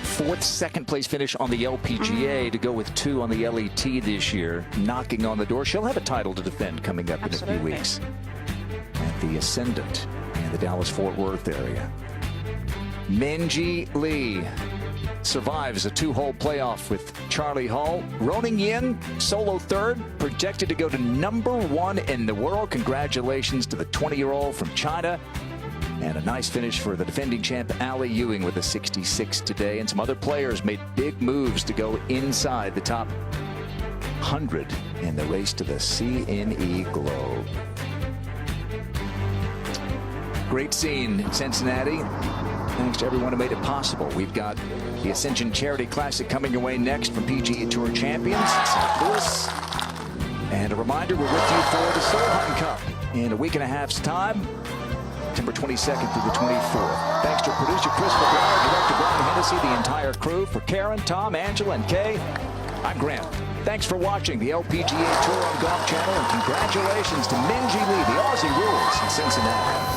4th, 2nd place finish on the LPGA to go with 2 on the LET this year, knocking on the door. She'll have a title to defend coming up in a few weeks at the Ascendant in the Dallas-Fort Worth area. Minjee Lee survives a 2-hole playoff with Charlie Hull. Roning Yin, solo 3rd, projected to go to number 1 in the world. Congratulations to the 20-year-old from China. And a nice finish for the defending champ, Allie Ewing, with a 66 today. And some other players made big moves to go inside the top 100 in the race to the CME Globe. Great scene in Cincinnati. Thanks to everyone who made it possible. We've got the Ascension Charity Classic coming your way next from PGA Tour champions, St. Louis. And a reminder, we're with you for the Soul Hunting Cup in a week and a half's time. September 22nd through the 24th. Thanks to producer Chris McGuire, director Brian Hennessy, the entire crew. For Karen, Tom, Angela, and Kay, I'm Grant. Thanks for watching the LPGA Tour on Golf Channel, and congratulations to Minjee Lee, the Aussie Rules in Cincinnati.